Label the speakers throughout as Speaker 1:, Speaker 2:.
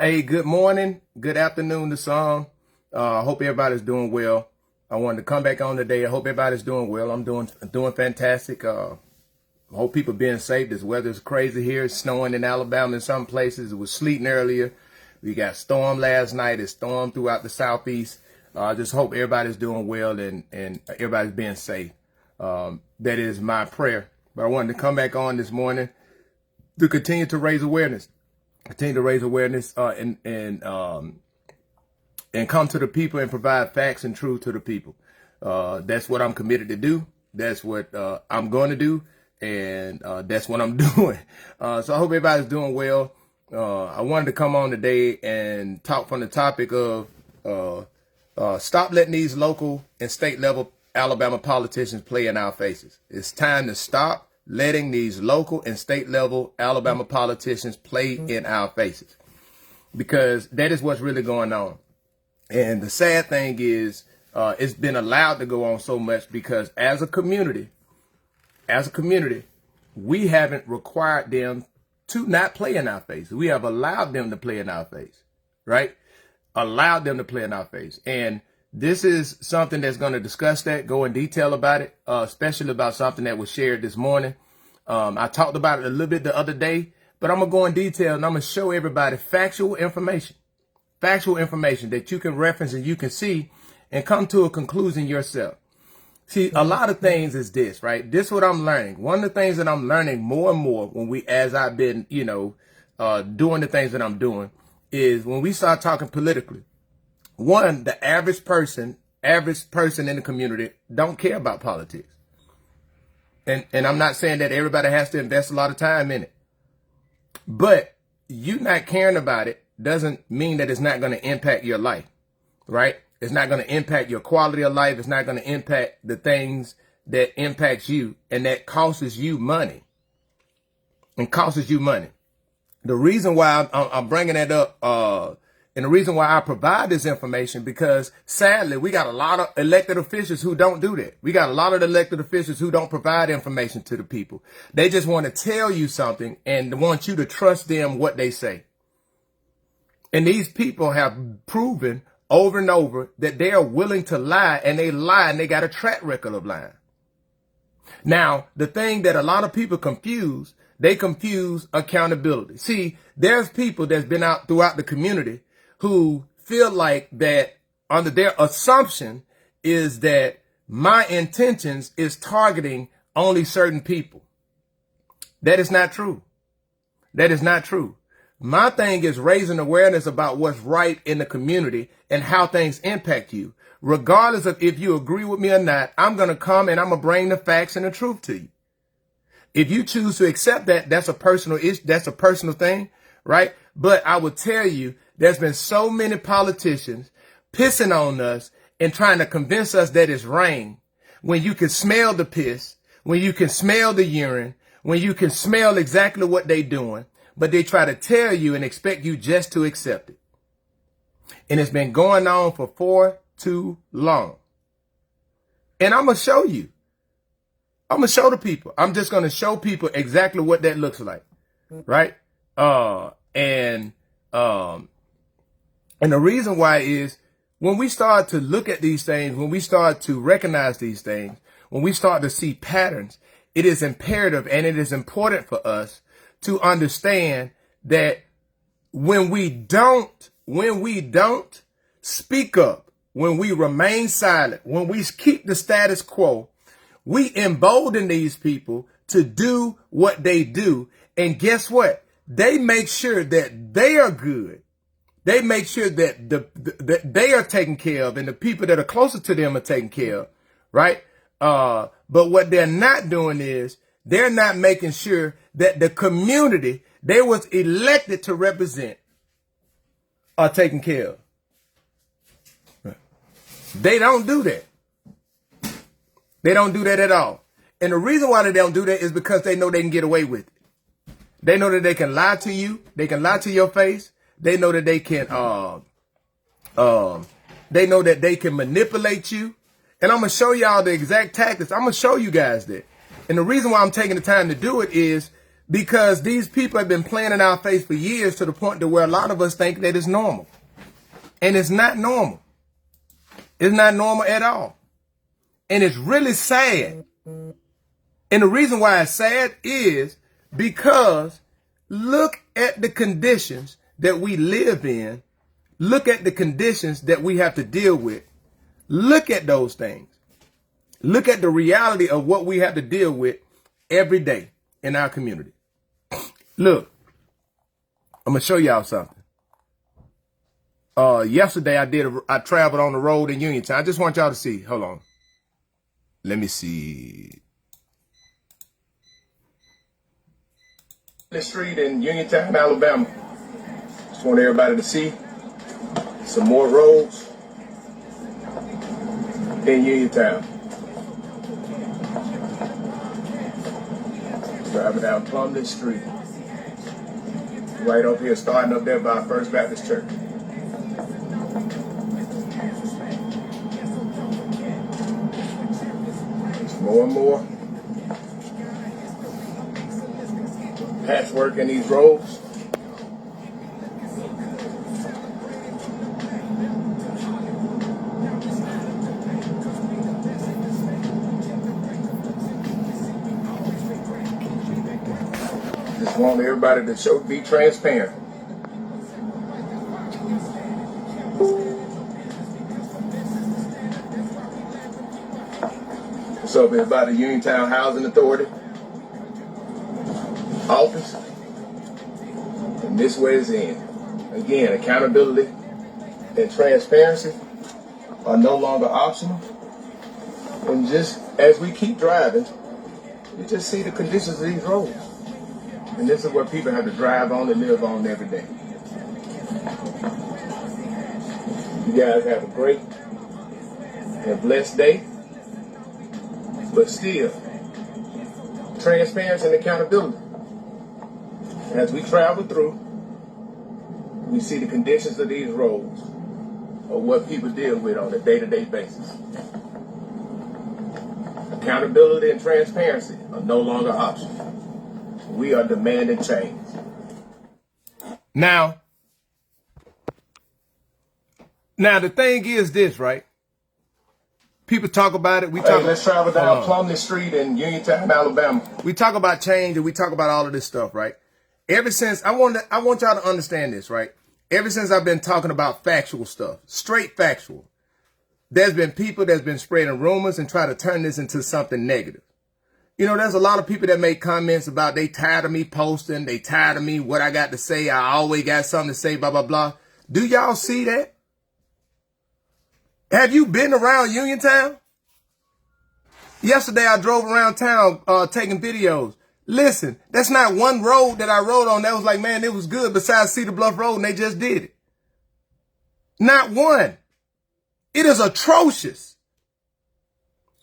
Speaker 1: Hey, good morning, good afternoon to some. I hope everybody's doing well. I wanted to come back on today. I hope everybody's doing well. I'm doing fantastic. I hope people being safe. This weather's crazy here. It's snowing in Alabama in some places. It was sleeting earlier. We got storm last night. It stormed throughout the southeast. I just hope everybody's doing well and everybody's being safe. That is my prayer. But I wanted to come back on this morning to continue to raise awareness. And come to the people and provide facts and truth to the people. That's what I'm committed to do. That's what I'm going to do, and that's what I'm doing. So I hope everybody's doing well. I wanted to come on today and talk from the topic of stop letting these local and state level Alabama politicians play in our faces. It's time to stop letting these local and state level Alabama politicians play in our faces, because that is what's really going on. And the sad thing is, it's been allowed to go on so much because as a community, we haven't required them to not play in our face. We have allowed them to play in our face, right? Allowed them to play in our face. And this is something that's going to discuss that, go in detail about it, especially about something that was shared this morning. I talked about it a little bit the other day, but I'm going to go in detail and I'm going to show everybody factual information that you can reference and you can see and come to a conclusion yourself. See, a lot of things is this, right? This is what I'm learning. One of the things that I'm learning more and more as I've been, doing the things that I'm doing is when we start talking politically. One, the average person in the community don't care about politics. And I'm not saying that everybody has to invest a lot of time in it. But you not caring about it doesn't mean that it's not going to impact your life, right? It's not going to impact your quality of life. It's not going to impact the things that impacts you and that costs you money. The reason why I'm bringing that up, and the reason why I provide this information, because sadly, we got a lot of elected officials who don't do that. We got a lot of elected officials who don't provide information to the people. They just want to tell you something and want you to trust them what they say. And these people have proven over and over that they are willing to lie, and they lie, and they got a track record of lying. Now, the thing that a lot of people confuse, they confuse accountability. See, there's people that's been out throughout the community who feel like that under their assumption is that my intentions is targeting only certain people. That is not true. My thing is raising awareness about what's right in the community and how things impact you. Regardless of if you agree with me or not, I'm going to come and I'm going to bring the facts and the truth to you. If you choose to accept that, that's a personal issue. That's a personal thing, right? But I will tell you, there's been so many politicians pissing on us and trying to convince us that it's rain when you can smell the piss, when you can smell the urine, when you can smell exactly what they're doing, but they try to tell you and expect you just to accept it. And it's been going on for far too long. And I'm going to show you. I'm going to show the people. I'm just going to show people exactly what that looks like. Right? And the reason why is when we start to look at these things, when we start to recognize these things, when we start to see patterns, it is imperative and it is important for us to understand that when we don't speak up, when we remain silent, when we keep the status quo, we embolden these people to do what they do. And guess what? They make sure that they are good. They make sure that that they are taken care of and the people that are closer to them are taken care of, right? But what they're not doing is they're not making sure that the community they was elected to represent are taken care of. They don't do that. They don't do that at all. And the reason why they don't do that is because they know they can get away with it. They know that they can lie to you. They can lie to your face. They know that they can, manipulate you. And I'm going to show y'all the exact tactics. I'm going to show you guys that. And the reason why I'm taking the time to do it is because these people have been playing in our face for years to the point to where a lot of us think that it's normal. And it's not normal. It's not normal at all. And it's really sad. And the reason why it's sad is because look at the conditions that we live in. Look at the conditions that we have to deal with. Look at those things. Look at the reality of what we have to deal with every day in our community. Look, I'm going to show y'all something. Yesterday I traveled on the road in Uniontown. I just want y'all to see. Hold on. Let me see. The street in Uniontown, Alabama. Just want everybody to see some more roads in Uniontown. Driving down Plumley Street. Right up here, starting up there by First Baptist Church. There's more and more patchwork in these roads. Just want everybody to be transparent. What's up, everybody? Uniontown Housing Authority office. And this way is in. Again, accountability and transparency are no longer optional. And just as we keep driving, you just see the conditions of these roads. And this is what people have to drive on and live on every day. You guys have a great and blessed day. But still, transparency and accountability. As we travel through, we see the conditions of these roads or what people deal with on a day-to-day basis. Accountability and transparency are no longer optional. We are demanding change. Now the thing is this, right? People talk about it. Let's travel down Plumley Street in Uniontown, Alabama. We talk about change and we talk about all of this stuff, right? Ever since, I want y'all to understand this, right? Ever since I've been talking about factual stuff, straight factual, there's been people that's been spreading rumors and try to turn this into something negative. You know, there's a lot of people that make comments about they tired of me posting, they tired of me, what I got to say, I always got something to say, blah, blah, blah. Do y'all see that? Have you been around Uniontown? Yesterday I drove around town taking videos. Listen, that's not one road that I rode on that was like, man, it was good besides Cedar Bluff Road and they just did it. Not one. It is atrocious.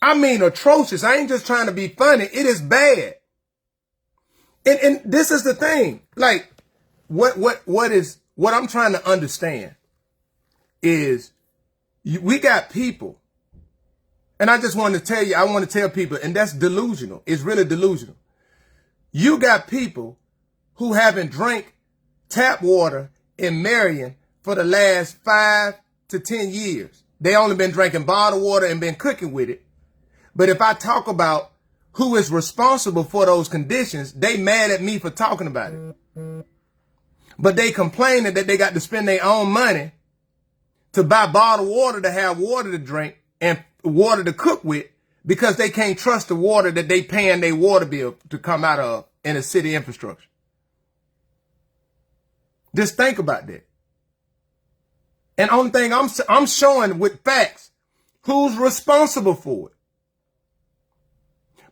Speaker 1: I mean atrocious. I ain't just trying to be funny. It is bad. And this is the thing. Like, what I'm trying to understand is we got people, and I just want to tell you, I want to tell people, and that's delusional. It's really delusional. You got people who haven't drank tap water in Marion for the last 5 to 10 years. They only been drinking bottled water and been cooking with it. But if I talk about who is responsible for those conditions, they mad at me for talking about it. But they complaining that they got to spend their own money to buy bottled water to have water to drink and water to cook with because they can't trust the water that they paying their water bill to come out of in a city infrastructure. Just think about that. And only thing I'm showing with facts, who's responsible for it.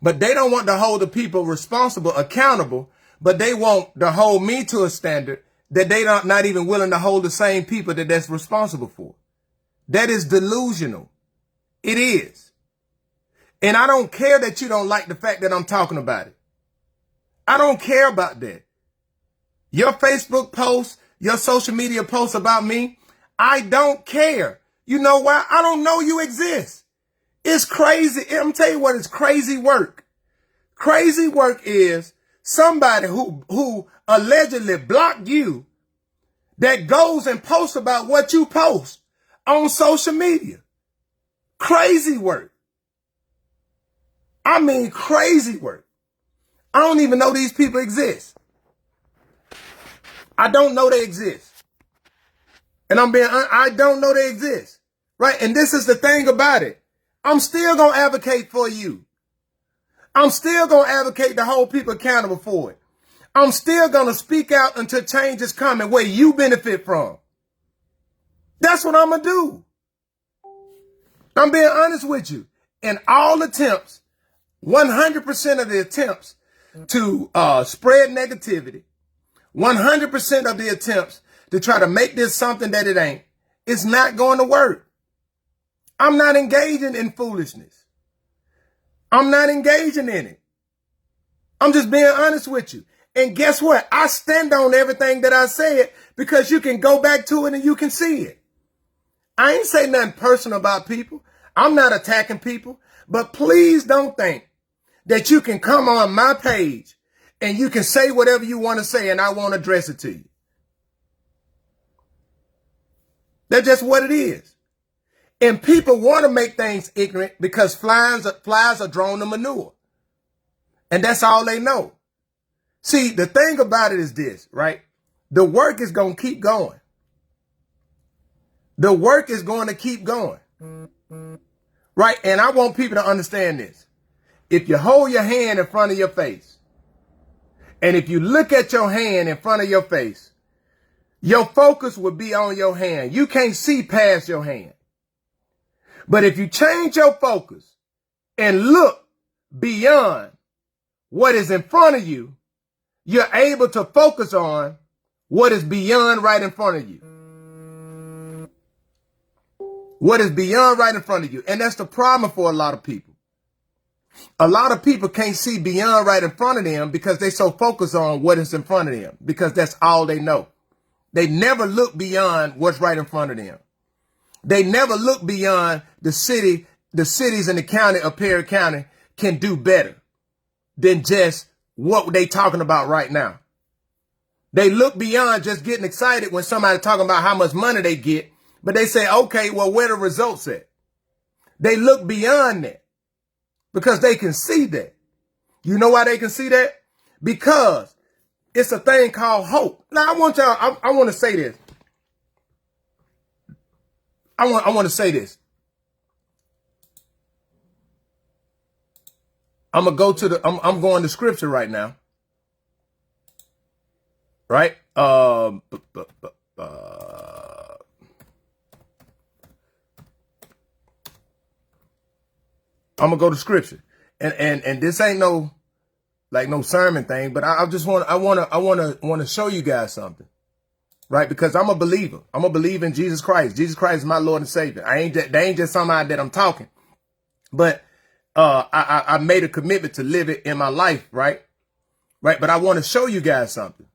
Speaker 1: But they don't want to hold the people responsible accountable, but they want to hold me to a standard that they not even willing to hold the same people that's responsible for. That is delusional. It is. And I don't care that you don't like the fact that I'm talking about it. I don't care about that. Your Facebook posts, your social media posts about me, I don't care. You know why? I don't know you exist. It's crazy. I'm telling you what, it's crazy work. Crazy work is somebody who allegedly blocked you that goes and posts about what you post on social media. Crazy work. I mean, crazy work. I don't even know these people exist. I don't know they exist. And I don't know they exist. Right? And this is the thing about it. I'm still going to advocate for you. I'm still going to advocate to hold people accountable for it. I'm still going to speak out until change is coming where you benefit from. That's what I'm going to do. I'm being honest with you. In all attempts, 100% of the attempts to spread negativity, 100% of the attempts to try to make this something that it ain't, it's not going to work. I'm not engaging in foolishness. I'm not engaging in it. I'm just being honest with you. And guess what? I stand on everything that I said because you can go back to it and you can see it. I ain't say nothing personal about people. I'm not attacking people. But please don't think that you can come on my page and you can say whatever you want to say and I won't address it to you. That's just what it is. And people want to make things ignorant because flies are drawn to manure. And that's all they know. See, the thing about it is this, right? The work is going to keep going. The work is going to keep going. Right? And I want people to understand this. If you hold your hand in front of your face, and if you look at your hand in front of your face, your focus will be on your hand. You can't see past your hand. But if you change your focus and look beyond what is in front of you, you're able to focus on what is beyond right in front of you. What is beyond right in front of you. And that's the problem for a lot of people. A lot of people can't see beyond right in front of them because they so focused on what is in front of them, because that's all they know. They never look beyond what's right in front of them. They never look beyond the cities in the county of Perry County can do better than just what they talking about right now. They look beyond just getting excited when somebody talking about how much money they get, but they say, okay, well, where the results at? They look beyond that because they can see that. You know why they can see that? Because it's a thing called hope. Now, I want to say this. I want to say this. I'm going to scripture right now. Right? I'm gonna go to scripture. And this ain't no sermon thing, but I want to show you guys something. Right? Because I'm a believer. I'm a believer in Jesus Christ. Jesus Christ is my Lord and Savior. They ain't just somebody that I'm talking. But I made a commitment to live it in my life, right? Right? But I want to show you guys something.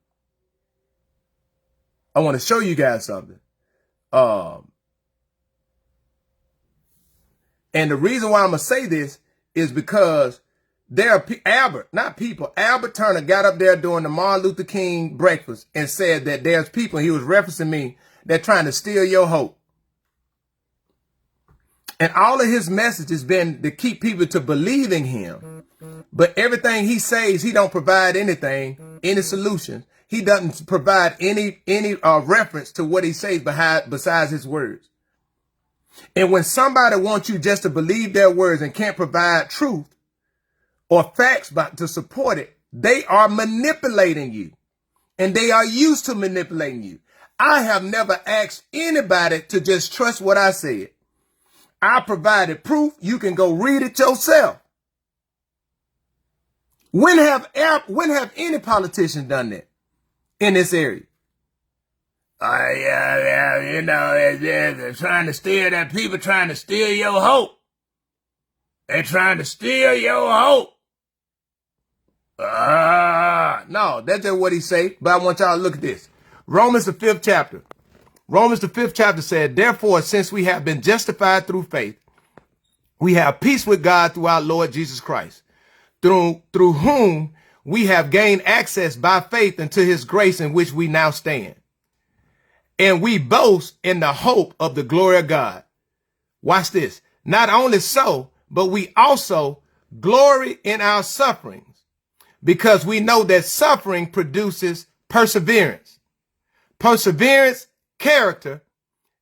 Speaker 1: And the reason why I'm going to say this is because there are Albert Turner got up there during the Martin Luther King breakfast and said that there's people, he was referencing me, that trying to steal your hope. And all of his message has been to keep people to believing him. But everything he says, he don't provide anything, any solution. He doesn't provide any reference to what he says besides his words. And when somebody wants you just to believe their words and can't provide truth or facts to support it, they are manipulating you. And they are used to manipulating you. I have never asked anybody to just trust what I said. I provided proof. You can go read it yourself. When have any politician done that in this area? You know, they're trying to steal that. People trying to steal your hope. They're trying to steal your hope. No, that's just what he say. But I want y'all to look at this. Romans the 5th chapter. Romans the 5th chapter said, therefore, since we have been justified through faith, we have peace with God through our Lord Jesus Christ, through whom we have gained access by faith into his grace in which we now stand. And we boast in the hope of the glory of God. Watch this. Not only so, but we also glory in our sufferings, because we know that suffering produces perseverance. Perseverance, character,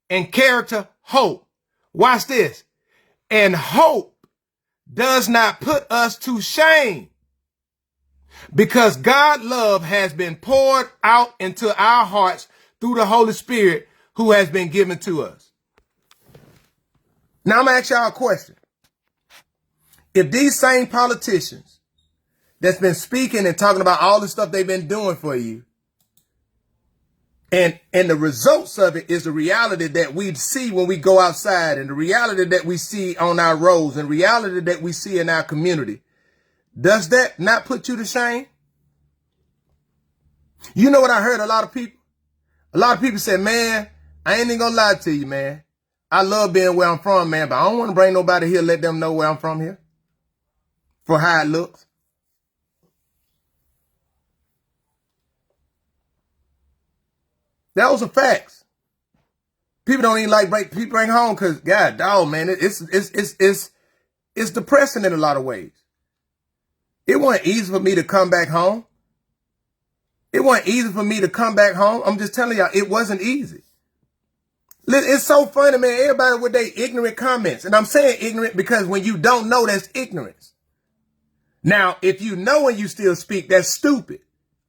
Speaker 1: and character, hope. Watch this. And hope does not put us to shame, because God's love has been poured out into our hearts through the Holy Spirit who has been given to us. Now I'm going to ask y'all a question. If these same politicians that's been speaking and talking about all the stuff they've been doing for you, and the results of it is the reality that we see when we go outside, and the reality that we see on our roads, and reality that we see in our community, does that not put you to shame? You know what I heard a lot of people? A lot of people say, man, I ain't even gonna lie to you, man. I love being where I'm from, man, but I don't want to bring nobody here, let them know where I'm from here for how it looks. Those are facts. People don't even like bring home because, God, dog, man, it's depressing in a lot of ways. It wasn't easy for me to come back home. It wasn't easy for me to come back home. I'm just telling y'all, it wasn't easy. It's so funny, man. Everybody with their ignorant comments. And I'm saying ignorant because when you don't know, that's ignorance. Now, if you know and you still speak, that's stupid.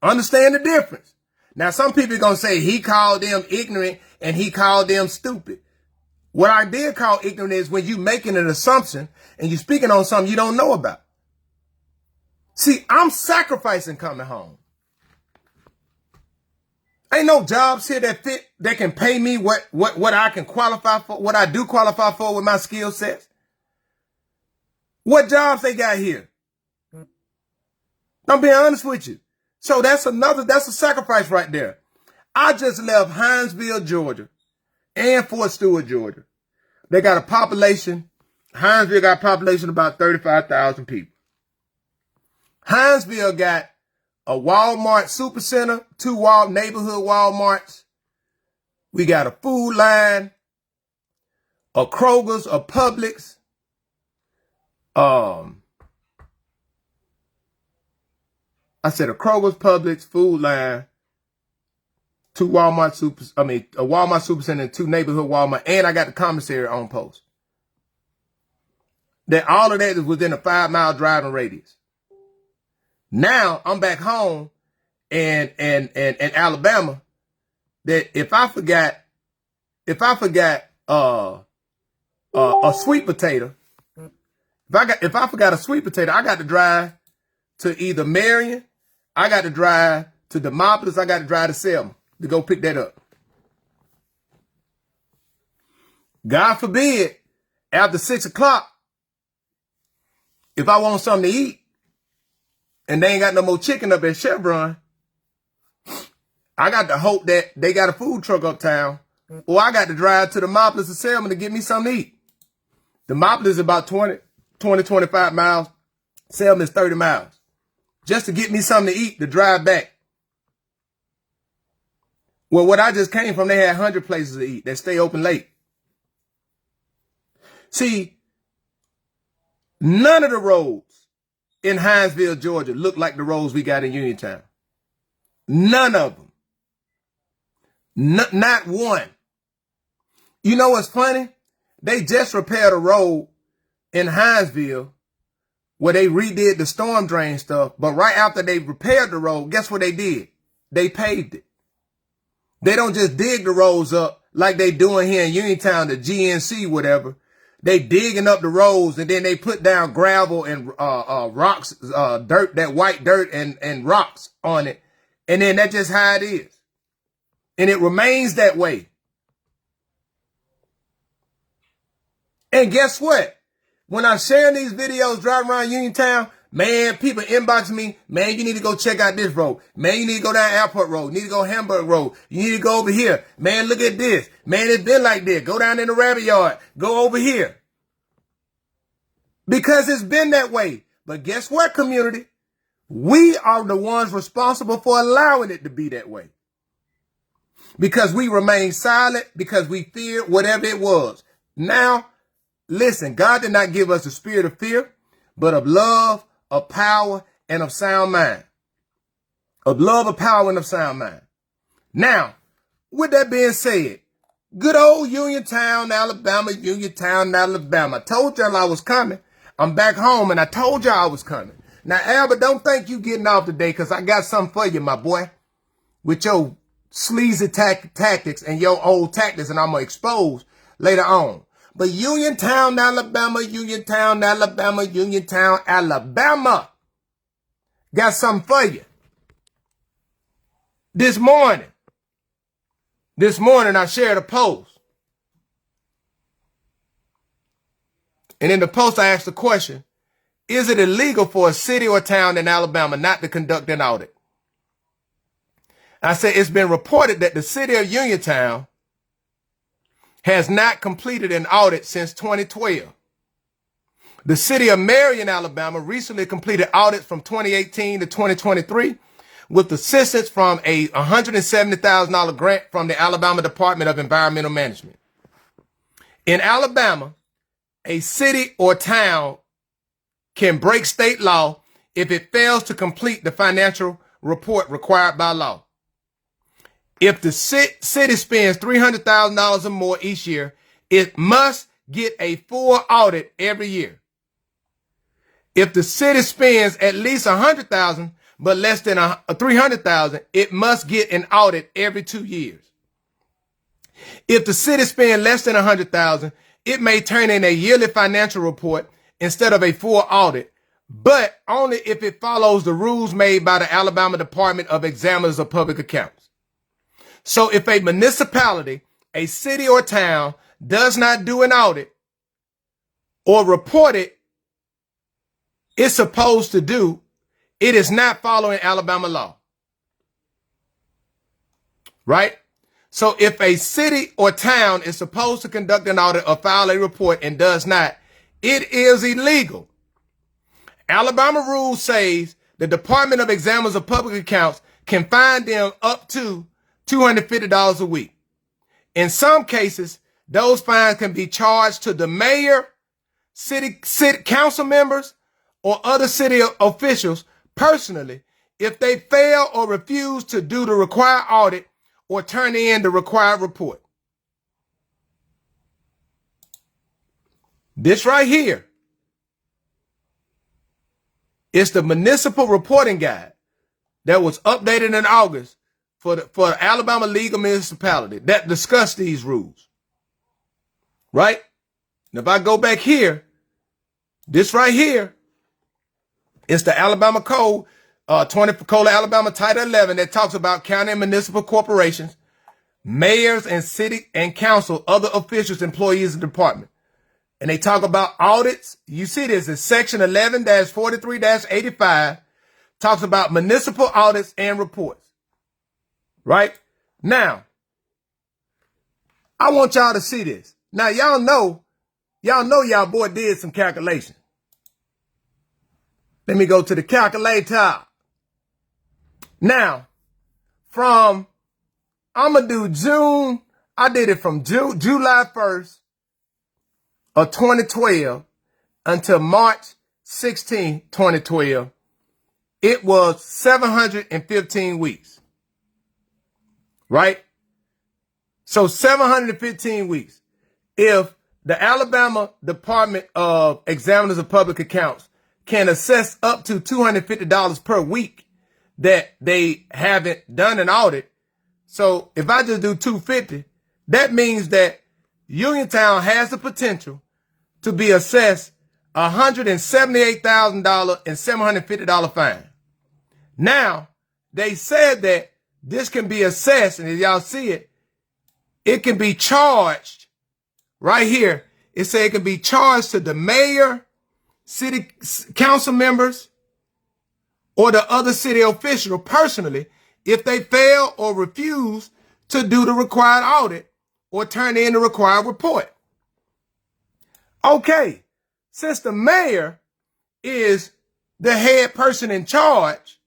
Speaker 1: Understand the difference. Now, some people are going to say he called them ignorant and he called them stupid. What I did call ignorant is when you making an assumption and you speaking on something you don't know about. See, I'm sacrificing coming home. Ain't no jobs here that can pay me what I can qualify for, what I do qualify for with my skill sets. What jobs they got here? I'm being honest with you. So that's a sacrifice right there. I just left Hinesville, Georgia, and Fort Stewart, Georgia. They got a population, Hinesville got a population of about 35,000 people. Hinesville got a Walmart Supercenter, 2 neighborhood Walmarts. We got a Food Line, a Kroger's, a Publix. I said a Kroger's, Publix, Food Line, a Walmart Supercenter, and 2 neighborhood Walmart, and I got the commissary on post. That all of that is within a 5-mile driving radius. Now I'm back home in Alabama. That if I forgot a sweet potato, if I forgot a sweet potato, I got to drive to either Marion, I got to drive to Demopolis, I got to drive to Selma to go pick that up. God forbid, after 6 o'clock, if I want something to eat, and they ain't got no more chicken up at Chevron, I got to hope that they got a food truck uptown, or I got to drive to Demopolis or Selma to get me something to eat. Demopolis is about 25 miles. Selma is 30 miles. Just to get me something to eat, to drive back. Well, what I just came from, they had 100 places to eat that stay open late. See, none of the roads in Hinesville, Georgia, look like the roads we got in Uniontown. None of them. Not one. You know what's funny? They just repaired a road in Hinesville where they redid the storm drain stuff. But right after they repaired the road, guess what they did? They paved it. They don't just dig the roads up like they doing here in Uniontown, the GNC, whatever. They digging up the roads and then they put down gravel and rocks, dirt, that white dirt and rocks on it. And then that's just how it is. And it remains that way. And guess what? When I'm sharing these videos driving around Uniontown, man, people inbox me, man, you need to go check out this road. Man, you need to go down Airport Road. You need to go Hamburg Road. You need to go over here. Man, look at this. Man, it's been like this. Go down in the rabbit yard. Go over here. Because it's been that way. But guess what, community? We are the ones responsible for allowing it to be that way. Because we remained silent, because we feared whatever it was. Now, listen, God did not give us the spirit of fear, but of love, of power, and of sound mind. Of love, of power, and of sound mind. Now, with that being said, good old Uniontown, Alabama, Uniontown, Alabama. I told y'all I was coming. I'm back home, and I told y'all I was coming. Now, Albert, don't think you getting off today, because I got something for you, my boy. With your sleazy tactics and your old tactics, and I'm going to expose later on. But Uniontown, Alabama, Uniontown, Alabama, Uniontown, Alabama. Got something for you. This morning, I shared a post. And in the post, I asked the question, is it illegal for a city or town in Alabama not to conduct an audit? I said, it's been reported that the city of Uniontown has not completed an audit since 2012. The city of Marion, Alabama recently completed audits from 2018 to 2023 with assistance from a $170,000 grant from the Alabama Department of Environmental Management. In Alabama, a city or town can break state law if it fails to complete the financial report required by law. If the city spends $300,000 or more each year, it must get a full audit every year. If the city spends at least $100,000 but less than $300,000, it must get an audit every 2 years. If the city spends less than $100,000, it may turn in a yearly financial report instead of a full audit, but only if it follows the rules made by the Alabama Department of Examiners of Public Accounts. So if a municipality, a city or town does not do an audit or report it's supposed to do, it is not following Alabama law. Right? So if a city or town is supposed to conduct an audit or file a report and does not, it is illegal. Alabama rules says the Department of Examiners of Public Accounts can fine them up to $250 a week. In some cases, those fines can be charged to the mayor, city council members, or other city officials personally if they fail or refuse to do the required audit or turn in the required report. This right here is the municipal reporting guide that was updated in August for the Alabama legal municipality that discussed these rules. Right? And if I go back here, this right here is the Alabama Code, 20 Code of Alabama Title 11 that talks about county and municipal corporations, mayors and city and council, other officials, employees of the department. And they talk about audits. You see this in section 11-43-85 talks about municipal audits and reports. Right? Now, I want y'all to see this. Now, y'all know y'all boy did some calculations. Let me go to the calculator. Now, I'm going to do June. I did it from July 1st of 2012 until March 16, 2012. It was 715 weeks. Right? So 715 weeks. If the Alabama Department of Examiners of Public Accounts can assess up to $250 per week that they haven't done an audit. So if I just do $250, that means that Uniontown has the potential to be assessed $178,000 and $750 fine. Now, they said that this can be assessed, and as y'all see it, it can be charged right here. It said it can be charged to the mayor, city council members, or the other city official personally if they fail or refuse to do the required audit or turn in the required report. Okay, since the mayor is the head person in charge,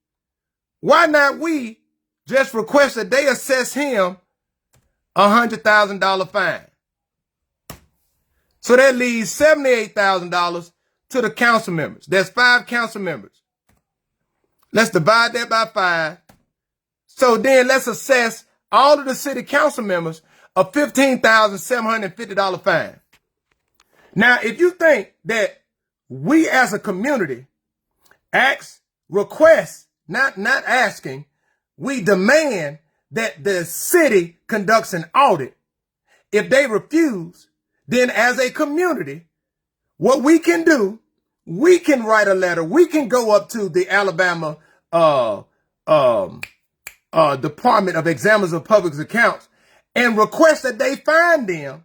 Speaker 1: why not we just request that they assess him $100,000 fine? So that leaves $78,000 to the council members. There's 5 council members. Let's divide that by 5. So then let's assess all of the city council members a $15,750 fine. Now, if you think that we as a community request, not asking, we demand that the city conducts an audit. If they refuse, then as a community, what we can do, we can write a letter. We can go up to the Alabama Department of Examiners of Public Accounts and request that they fine them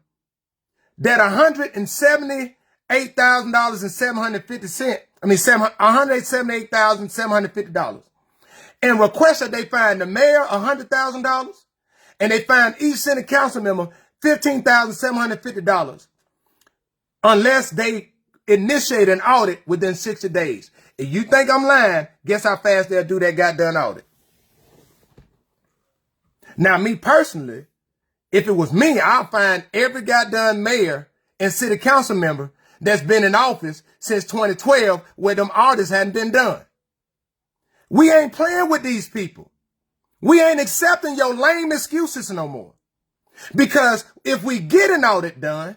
Speaker 1: that $178,750, $178,750, and request that they fine the mayor $100,000 and they fine each city council member $15,750 unless they initiate an audit within 60 days. If you think I'm lying, guess how fast they'll do that goddamn audit. Now, me personally, if it was me, I'll find every goddamn mayor and city council member that's been in office since 2012 where them audits hadn't been done. We ain't playing with these people. We ain't accepting your lame excuses no more. Because if we get an audit done,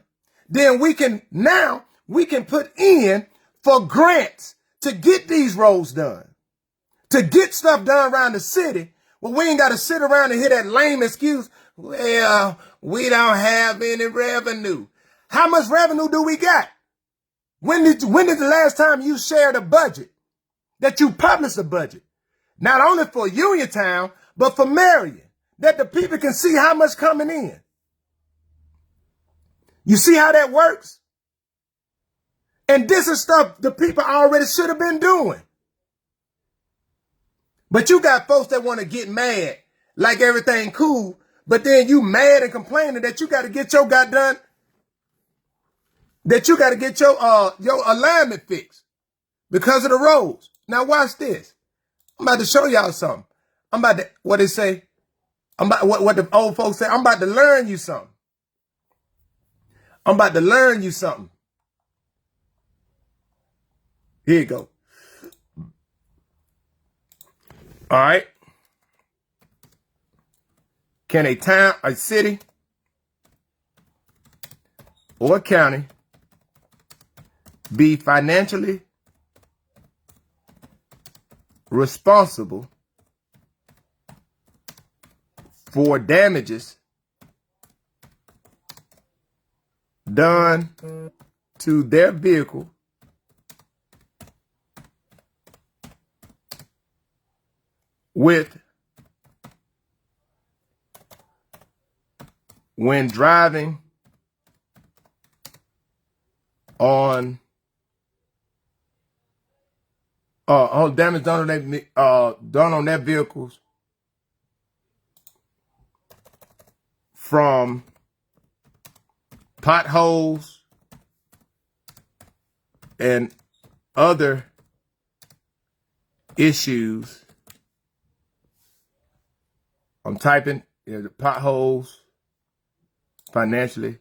Speaker 1: then we can put in for grants to get these roads done, to get stuff done around the city. Well, we ain't got to sit around and hear that lame excuse. Well, we don't have any revenue. How much revenue do we got? When did the last time you shared a budget, that you published a budget? Not only for Uniontown, but for Marion, that the people can see how much coming in. You see how that works? And this is stuff the people already should have been doing. But you got folks that want to get mad like everything cool, but then you mad and complaining that you got to get your goddamn, that you got to get your alignment fixed because of the roads. Now watch this. I'm about to show y'all something. I'm about to, what they say, what the old folks say, I'm about to learn you something. I'm about to learn you something. Here you go. All right. Can a town, a city, or a county be financially responsible for damages done to their vehicle when driving on damage done on their vehicles from potholes and other issues. I'm typing the potholes financially.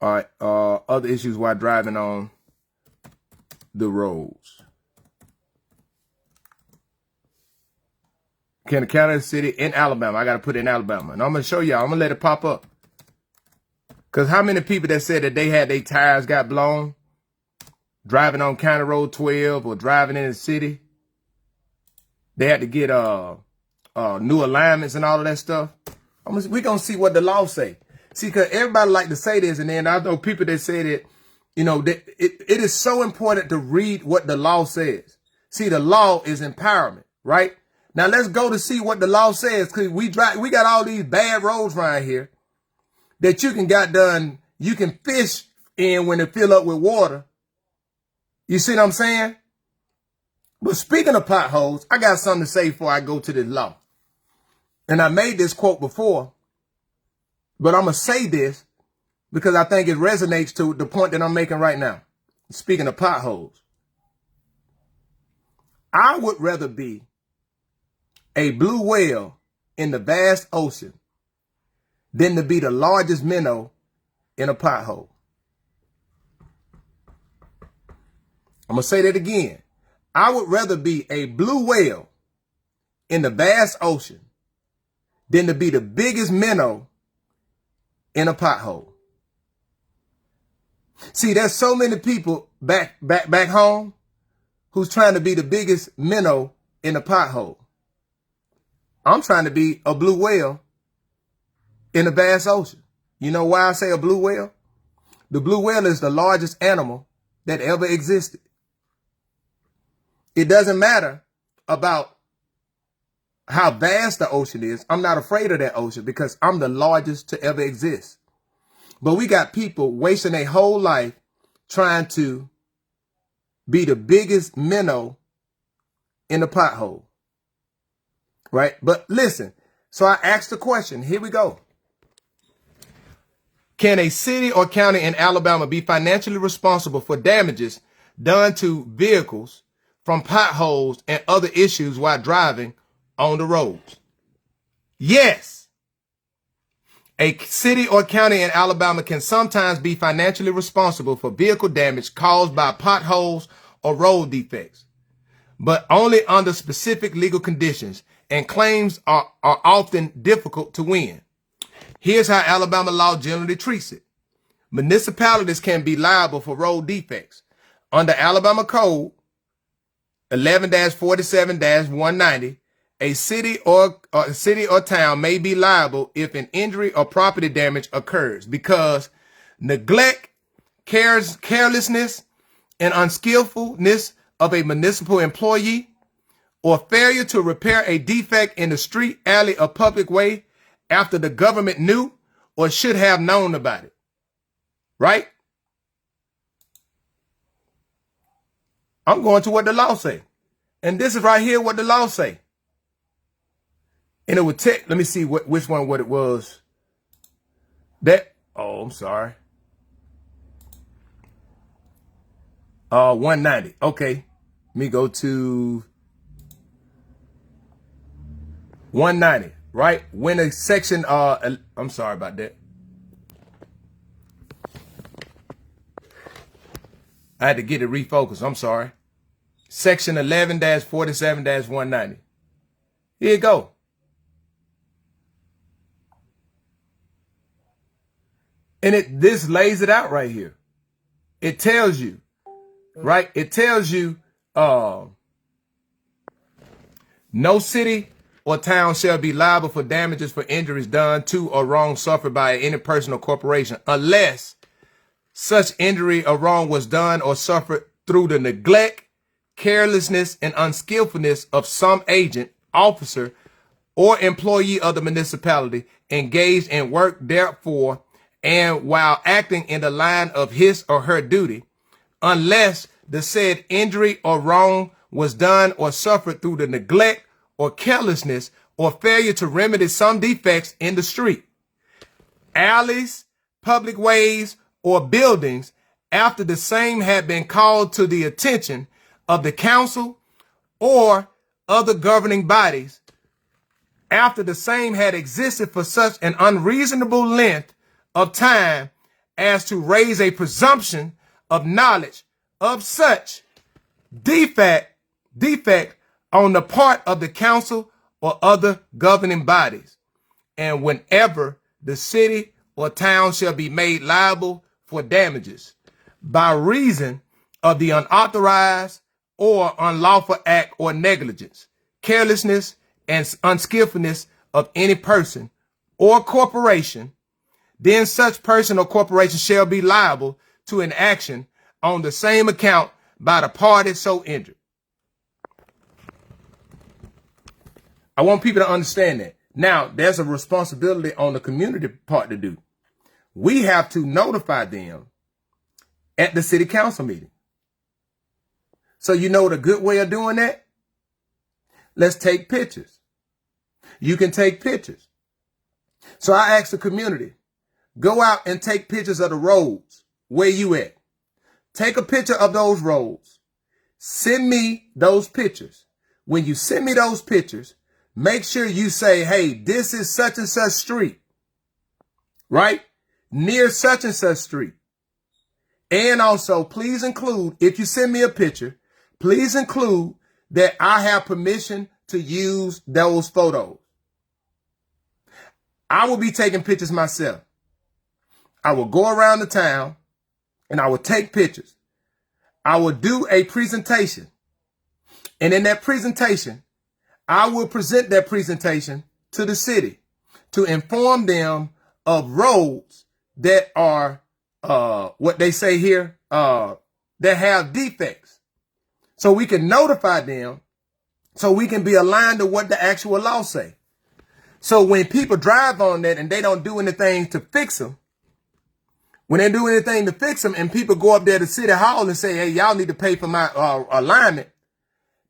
Speaker 1: All right, other issues while driving on the roads. Can a county or city in Alabama? I got to put it in Alabama. And I'm going to show y'all. I'm going to let it pop up. Because how many people that said that they had their tires got blown driving on County Road 12 or driving in the city? They had to get new alignments and all of that stuff. We're going to see what the law say. See, because everybody like to say this, and then I know people that say that, you know, that it is so important to read what the law says. See, the law is empowerment, right? Now let's go to see what the law says, because we got all these bad roads around here that you can fish in when they fill up with water. You see what I'm saying? But speaking of potholes, I got something to say before I go to this law. And I made this quote before, but I'm going to say this because I think it resonates to the point that I'm making right now. Speaking of potholes, I would rather be a blue whale in the vast ocean than to be the largest minnow in a pothole. I'm going to say that again. I would rather be a blue whale in the vast ocean than to be the biggest minnow in a pothole. See, there's so many people back home who's trying to be the biggest minnow in a pothole. I'm trying to be a blue whale in the vast ocean. You know why I say a blue whale? The blue whale is the largest animal that ever existed. It doesn't matter about how vast the ocean is. I'm not afraid of that ocean because I'm the largest to ever exist. But we got people wasting their whole life trying to be the biggest minnow in the pothole. Right? But listen, so I asked the question. Here we go. Can a city or county in Alabama be financially responsible for damages done to vehicles from potholes and other issues while driving on the roads? Yes. A city or county in Alabama can sometimes be financially responsible for vehicle damage caused by potholes or road defects, but only under specific legal conditions, and claims are often difficult to win. Here's how Alabama law generally treats it. Municipalities can be liable for road defects. Under Alabama Code 11-47-190, a city or town may be liable if an injury or property damage occurs because neglect, carelessness, and unskillfulness of a municipal employee, or failure to repair a defect in the street, alley, or public way after the government knew or should have known about it. Right? I'm going to what the law say. And this is right here what the law say. And it would take, let me see what it was. I'm sorry. 190. Okay. Let me go to 190, right? When a section, I'm sorry about that. I had to get it refocused. I'm sorry. Section 11-47-190. Here you go. And this lays it out right here. It tells you, right? It tells you, no city or town shall be liable for damages for injuries done to or wrong suffered by any person or corporation unless such injury or wrong was done or suffered through the neglect, carelessness, and unskillfulness of some agent, officer, or employee of the municipality engaged in work therefore and while acting in the line of his or her duty, unless the said injury or wrong was done or suffered through the neglect or carelessness or failure to remedy some defects in the street, alleys, public ways, or buildings after the same had been called to the attention of the council or other governing bodies, after the same had existed for such an unreasonable length of time as to raise a presumption of knowledge of such defect on the part of the council or other governing bodies, and whenever the city or town shall be made liable for damages by reason of the unauthorized or unlawful act or negligence, carelessness, and unskillfulness of any person or corporation, then such person or corporation shall be liable to an action on the same account by the party so injured. I want people to understand that. Now, there's a responsibility on the community part to do. We have to notify them at the city council meeting. So you know the good way of doing that? Let's take pictures. You can take pictures. So I asked the community, go out and take pictures of the roads. Where you at? take a picture of those roads. Send me those pictures. When you send me those pictures, make sure you say, hey, this is such and such street, right? Near such and such street. And also, please include, if you send me a picture, please include that I have permission to use those photos. I will be taking pictures myself. I will go around the town and I will take pictures. I will do a presentation. And in that presentation, I will present that presentation to the city to inform them of roads that are, what they say here, that have defects. So we can notify them, so we can be aligned to what the actual law say. So when people drive on that and they don't do anything to fix them, when they do anything to fix them and people go up there to City Hall and say, hey, y'all need to pay for my alignment,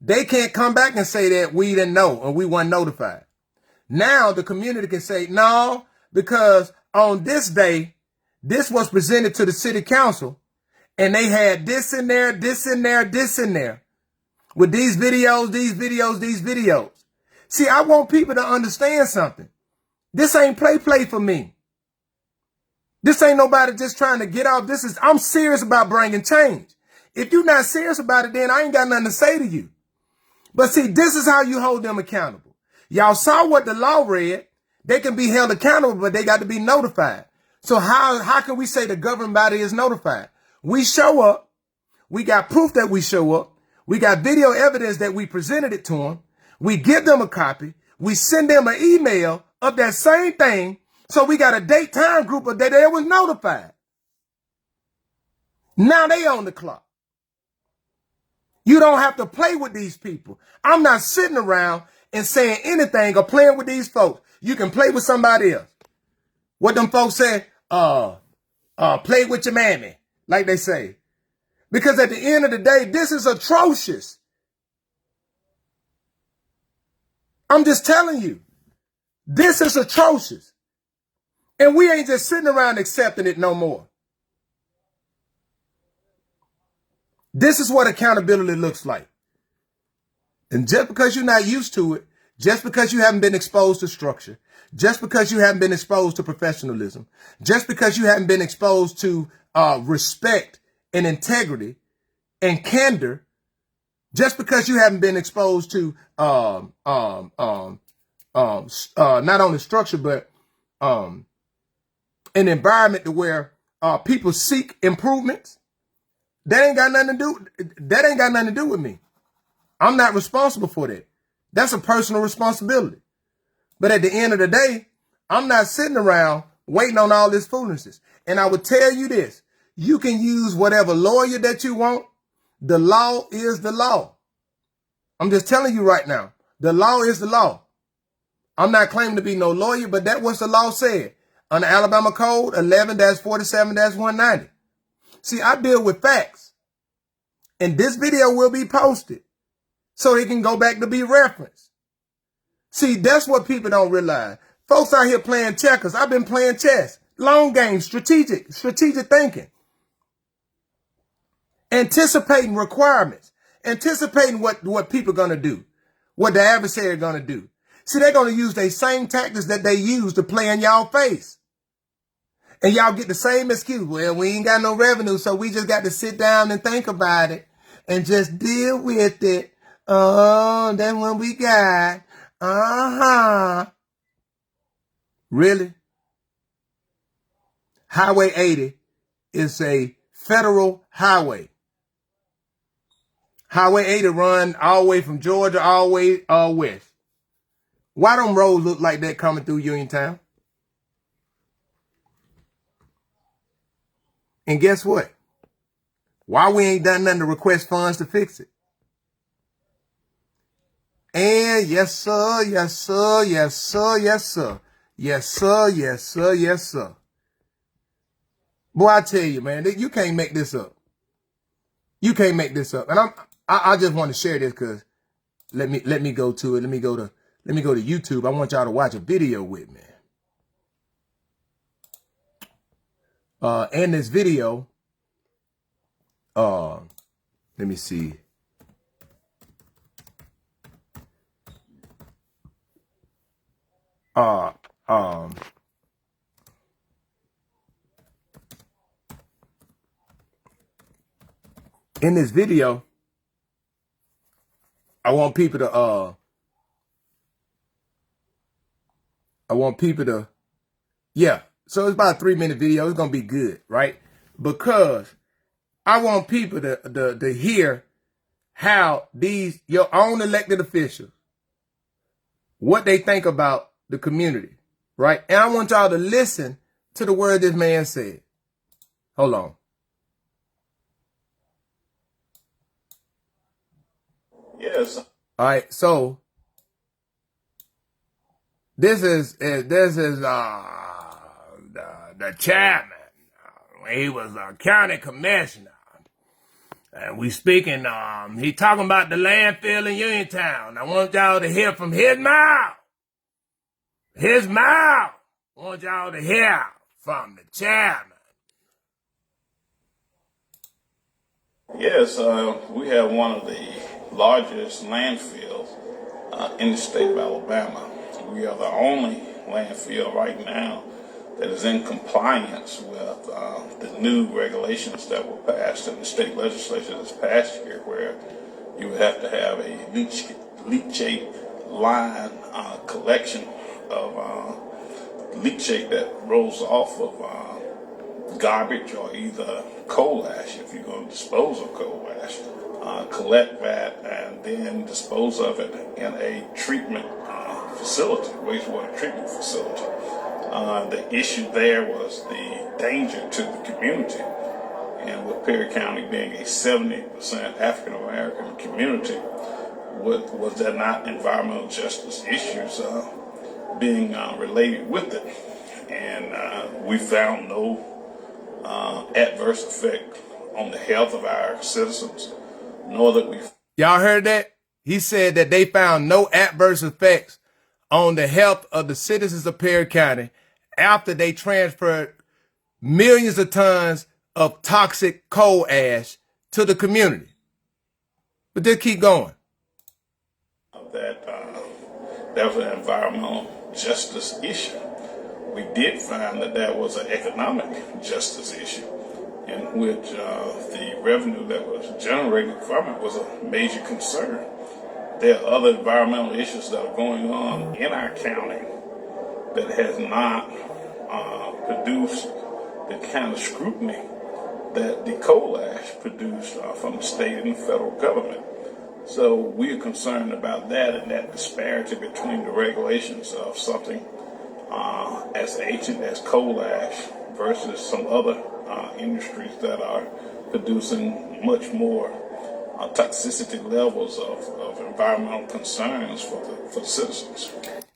Speaker 1: they can't come back and say that we didn't know or we weren't notified. Now the community can say, no, because on this day, this was presented to the city council and they had this in there, this in there, this in there with these videos, these videos, these videos. See, I want people to understand something. This ain't play for me. This ain't nobody just trying to get off. I'm serious about bringing change. If you're not serious about it, then I ain't got nothing to say to you. But see, this is how you hold them accountable. Y'all saw what the law read. They can be held accountable, but they got to be notified. So how can we say the governing body is notified? We show up. We got proof that we show up. We got video evidence that we presented it to them. We give them a copy. We send them an email of that same thing. So we got a date time group of that they was notified. Now they on the clock. You don't have to play with these people. I'm not sitting around and saying anything or playing with these folks. You can play with somebody else. What them folks say, play with your mammy, like they say. Because at the end of the day, this is atrocious. I'm just telling you, this is atrocious. And we ain't just sitting around accepting it no more. This is what accountability looks like. And just because you're not used to it, just because you haven't been exposed to structure, just because you haven't been exposed to professionalism, just because you haven't been exposed to respect and integrity and candor, just because you haven't been exposed to not only structure, but an environment to where people seek improvements, that ain't got nothing to do with me. I'm not responsible for that. That's a personal responsibility. But at the end of the day, I'm not sitting around waiting on all this foolishness. And I would tell you this, you can use whatever lawyer that you want. The law is the law. I'm just telling you right now, the law is the law. I'm not claiming to be no lawyer, but that's what the law said. Under Alabama Code 11-47-190. See, I deal with facts. And this video will be posted so it can go back to be referenced. See, that's what people don't realize. Folks out here playing checkers. I've been playing chess. Long game, strategic thinking. Anticipating requirements. Anticipating what people are going to do. What the adversary are going to do. See, they're going to use the same tactics that they use to play in y'all face. And y'all get the same excuse. Well, we ain't got no revenue, so we just got to sit down and think about it and just deal with it. Oh, that's what we got. Really? Highway 80 is a federal highway. Highway 80 run all the way from Georgia all the way west. Why don't roads look like that coming through Uniontown? And guess what? Why we ain't done nothing to request funds to fix it? And yes, sir, yes, sir, yes, sir, yes, sir. Yes, sir, yes, sir, yes, sir. Boy, I tell you, man, you can't make this up. You can't make this up. And I just want to share this because let me go to it. Let me go to YouTube. I want y'all to watch a video with me. In this video, Let me see. In this video, I want people to, yeah. So it's about a 3-minute video. It's gonna be good, right? Because I want people to hear how your own elected officials, what they think about the community, right? And I want y'all to listen to the word this man said. Hold on.
Speaker 2: Yes.
Speaker 1: All right. So this is the chairman. He was a county commissioner. And we speaking, he talking about the landfill in Uniontown. I want y'all to hear from his mouth. His mouth. I want y'all to hear from the chairman.
Speaker 2: Yes, we have one of the largest landfills in the state of Alabama. We are the only landfill right now that is in compliance with the new regulations that were passed in the state legislature this past year, where you would have to have a leachate line collection of leachate that rolls off of garbage or either coal ash if you're going to dispose of coal ash. Collect that and then dispose of it in a treatment facility, wastewater treatment facility. The issue there was the danger to the community. And with Perry County being a 70% African American community, was there not environmental justice issues being related with it? And we found no adverse effect on the health of our citizens, nor that we...
Speaker 1: Y'all heard that? He said that they found no adverse effects on the health of the citizens of Perry County after they transferred millions of tons of toxic coal ash to the community. But just keep going.
Speaker 2: That was an environmental justice issue. We did find that there was an economic justice issue in which the revenue that was generated from it was a major concern. There are other environmental issues that are going on in our county that has not produced the kind of scrutiny that the coal ash produced from the state and the federal government. So we are concerned about that and that disparity between the regulations of something as ancient as coal ash versus some other industries that are producing much more toxicity levels of environmental concerns for the citizens.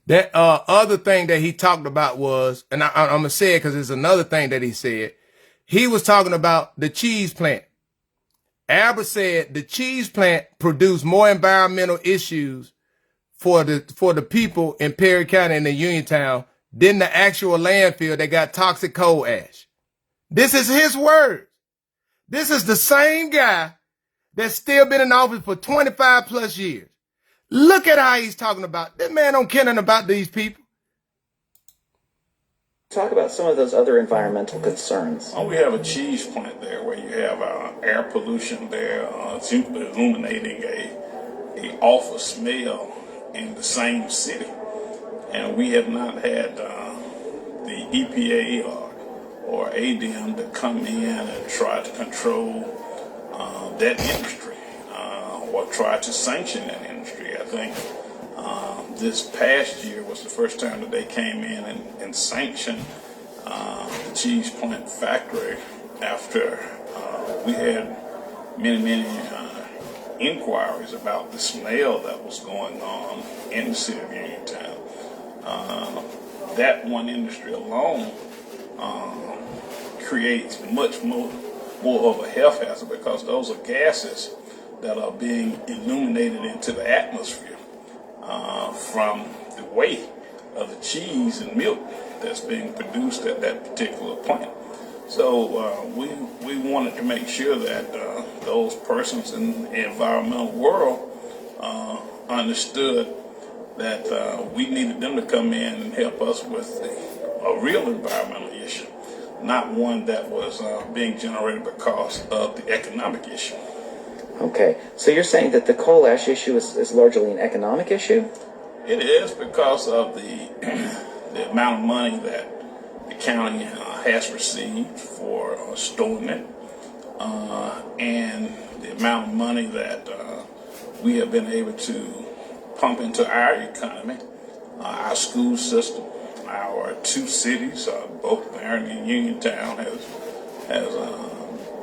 Speaker 1: That other thing that he talked about was, and I'm going to say it because it's another thing that he said, he was talking about the cheese plant. Albert said the cheese plant produced more environmental issues for the people in Perry County and in Uniontown than the actual landfill that got toxic coal ash. This is his word. This is the same guy that's still been in office for 25 plus years. Look at how he's talking about. This man don't care nothing about these people.
Speaker 3: Talk about some of those other environmental concerns.
Speaker 2: We have a cheese plant there where you have air pollution there. It's illuminating a awful smell in the same city. And we have not had the EPA or ADM to come in and try to control that industry or try to sanction that industry. I think this past year was the first time that they came in and sanctioned the cheese plant factory after we had many inquiries about the smell that was going on in the city of Uniontown. That one industry alone creates much more of a health hazard because those are gases that are being illuminated into the atmosphere from the weight of the cheese and milk that's being produced at that particular plant. So we wanted to make sure that those persons in the environmental world understood that we needed them to come in and help us with a real environmental issue, not one that was being generated because of the economic issue.
Speaker 3: Okay, so you're saying that the coal ash issue is largely an economic issue?
Speaker 2: It is because of the amount of money that the county has received for storing it, and the amount of money that we have been able to pump into our economy, our school system, our two cities, both Marion and Uniontown, has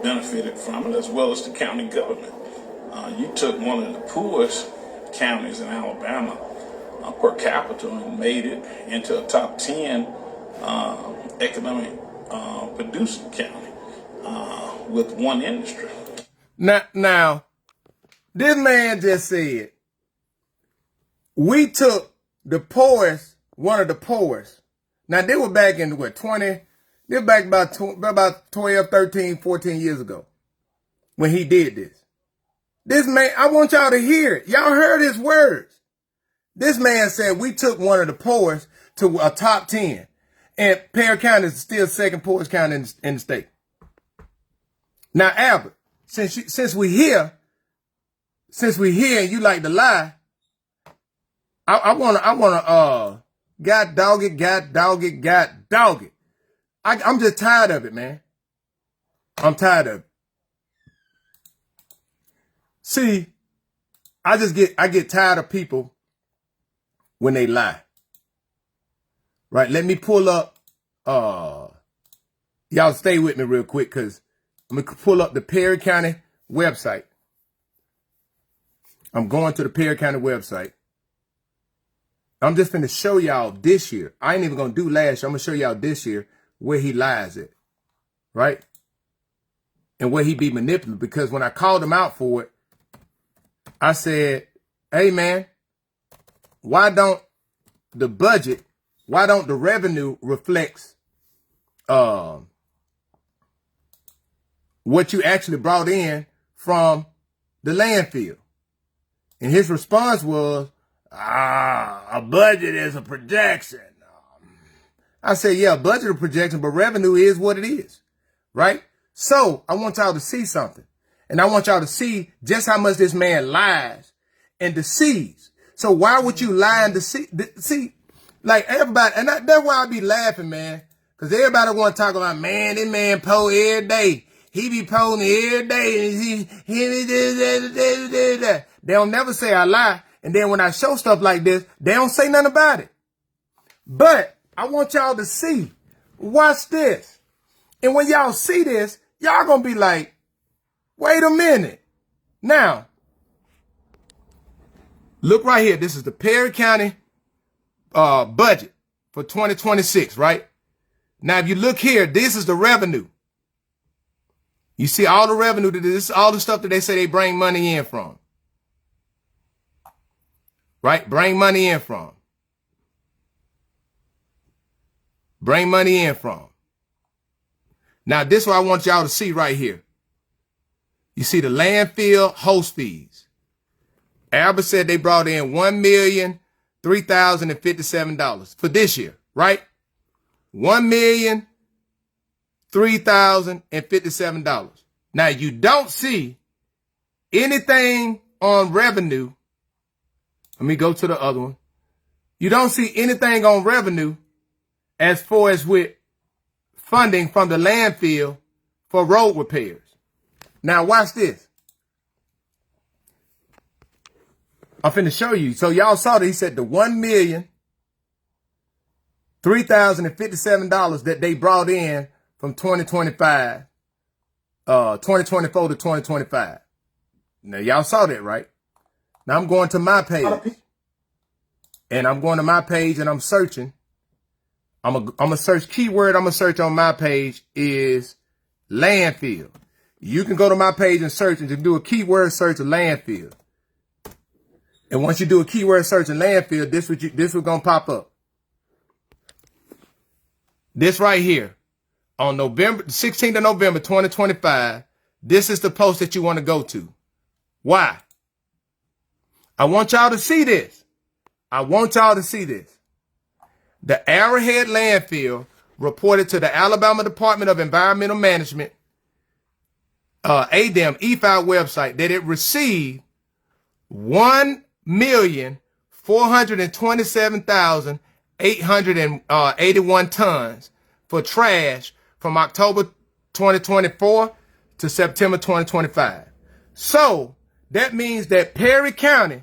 Speaker 2: benefited from it, as well as the county government. You took one of the poorest counties in Alabama per capita and made it into a top 10 economic producing county with one industry.
Speaker 1: Now, this man just said, we took the poorest, one of the poorest. Now, they were back in what, they were back about 12, 13, 14 years ago when he did this. This man, I want y'all to hear it. Y'all heard his words. This man said we took one of the poorest to a top 10. And Perry County is still second poorest county in the state. Now, Albert, since we here and you like to lie, I wanna God dog it. I'm just tired of it, man. I'm tired of it. See, I get tired of people when they lie. Right? Let me pull up, y'all stay with me real quick, because I'm going to pull up the Perry County website. I'm going to the Perry County website. I'm just going to show y'all this year. I ain't even going to do last year. I'm going to show y'all this year where he lies at. Right? And where he be manipulative. Because when I called him out for it, I said, hey, man, why don't the revenue reflects what you actually brought in from the landfill? And his response was, a budget is a projection. I said, yeah, budget is a projection, but revenue is what it is, right? So I want y'all to see something. And I want y'all to see just how much this man lies and deceives. So why would you lie and deceive? See, like everybody, and that's why I be laughing, man. Because everybody want to talk about, man, this man poll every day. He be polling every day. And they don't never say I lie. And then when I show stuff like this, they don't say nothing about it. But I want y'all to see. Watch this. And when y'all see this, y'all going to be like, wait a minute. Now, look right here. This is the Perry County budget for 2026, right? Now, if you look here, this is the revenue. You see all the revenue, this is all the stuff that they say they bring money in from. Right? Bring money in from. Bring money in from. Now, this is what I want y'all to see right here. You see the landfill host fees. Albert said they brought in $1,003,057 for this year, right? $1,003,057. Now, you don't see anything on revenue. Let me go to the other one. You don't see anything on revenue as far as with funding from the landfill for road repairs. Now, watch this. I'm finna show you. So y'all saw that he said the $1,003,057 that they brought in from 2024 to 2025. Now, y'all saw that, right? Now, I'm going to my page. And I'm going to my page and I'm searching. I'm a search keyword. I'm going to search on my page is landfill. You can go to my page and search and just do a keyword search of landfill. And once you do a keyword search in landfill, this was gonna pop up. This right here. on November 16th of November 2025, this is the post that you want to go to. Why? I want y'all to see this. I want y'all to see this. The Arrowhead landfill reported to the Alabama Department of Environmental Management, ADEM e-file website, that it received 1,427,881 tons for trash from October 2024 to September 2025. So that means that Perry County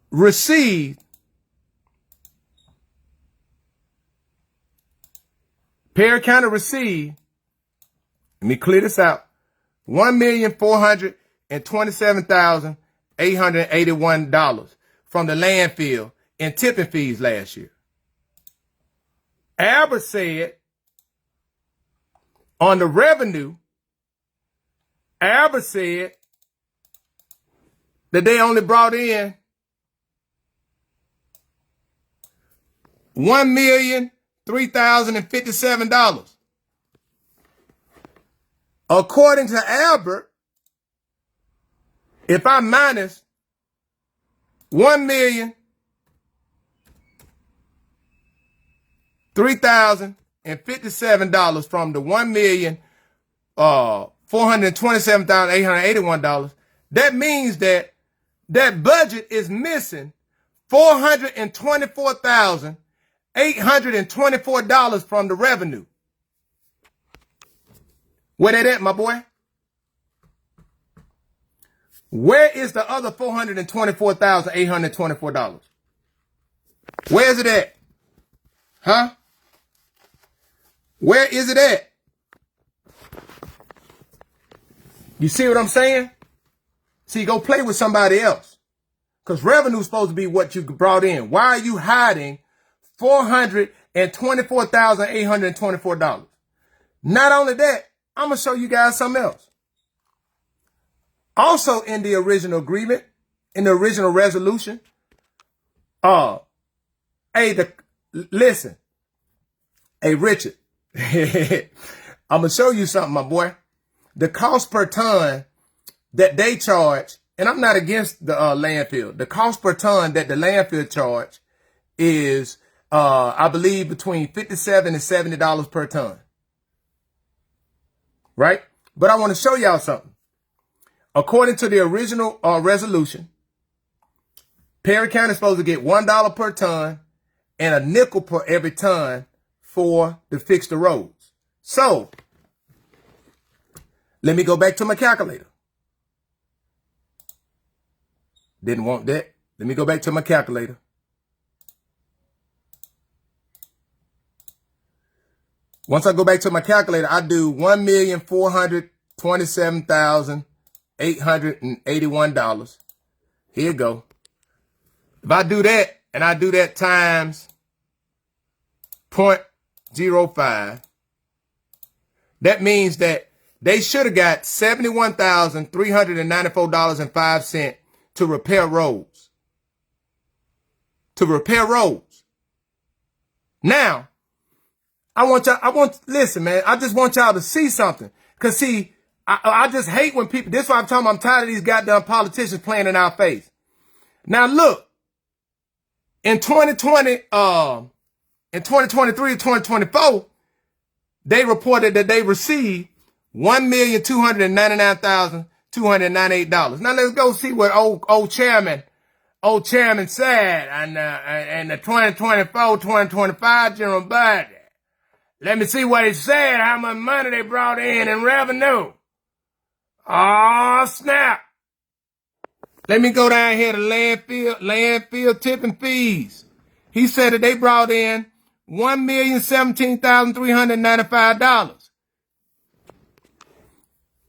Speaker 1: received let me clear this out, $1,427,881 from the landfill in tipping fees last year. Albert said on the revenue, Albert said that they only brought in $1,003,057. According to Albert, if I minus $1,003,057 from the $1,427,881, that means that that budget is missing $424,824 from the revenue. Where that at, my boy? Where is the other $424,824? Where is it at? Huh? Where is it at? You see what I'm saying? See, go play with somebody else. Because revenue is supposed to be what you brought in. Why are you hiding $424,824? Not only that, I'm going to show you guys something else. Also in the original agreement, in the original resolution, listen. Hey, Richard, I'm going to show you something, my boy. The cost per ton that they charge, and I'm not against the landfill. The cost per ton that the landfill charge is, I believe, between $57 and $70 per ton. Right? But I want to show y'all something. According to the original resolution, Perry County is supposed to get $1 per ton and a nickel per every ton to fix the roads. So, let me go back to my calculator. Didn't want that. Let me go back to my calculator. Once I go back to my calculator, I do $1,427,881. Here you go. If I do that, and I do that times 0.05, that means that they should have got $71,394.05 to repair roads. To repair roads. Now, listen, man, I just want y'all to see something. Because, see, I just hate when people, this is why I'm talking about, I'm tired of these goddamn politicians playing in our face. Now, look, in 2020, in 2023 and 2024, they reported that they received $1,299,298. Now, let's go see what old chairman said and the 2024-2025 general budget. Let me see what he said, how much money they brought in revenue. Oh, snap. Let me go down here to landfill tipping fees. He said that they brought in $1,017,395.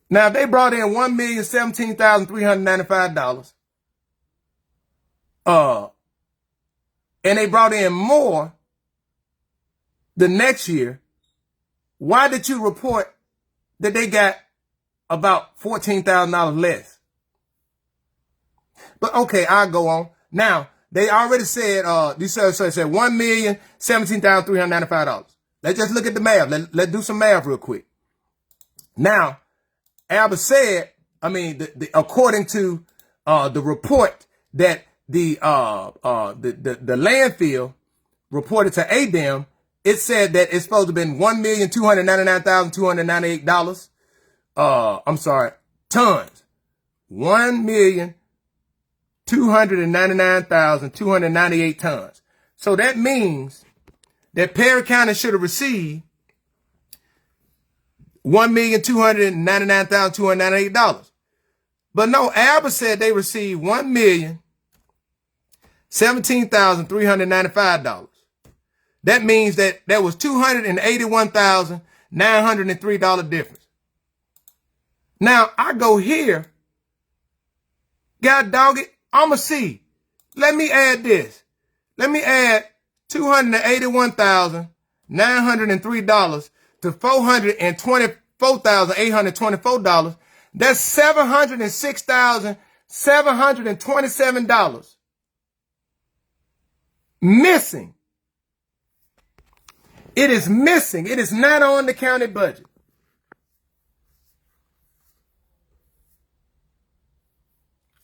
Speaker 1: Now, if they brought in $1,017,395, and they brought in more the next year, why did you report that they got about $14,000 less? But okay, I'll go on. Now, they already said, it said $1,017,395. Let's just look at the math. Let's do some math real quick. Now, Albert said, according to the report that the landfill reported to ADEM, it said that it's supposed to have been $1,299,298. Tons. 1,299,298 tons. So that means that Perry County should have received $1,299,298. But no, Albert said they received $1,017,395. That means that there was $281,903 difference. Now I go here. God dog it, I'ma see. Let me add this. Let me add $281,903 to $424,824. That's $706,727 missing. It is missing. It is not on the county budget.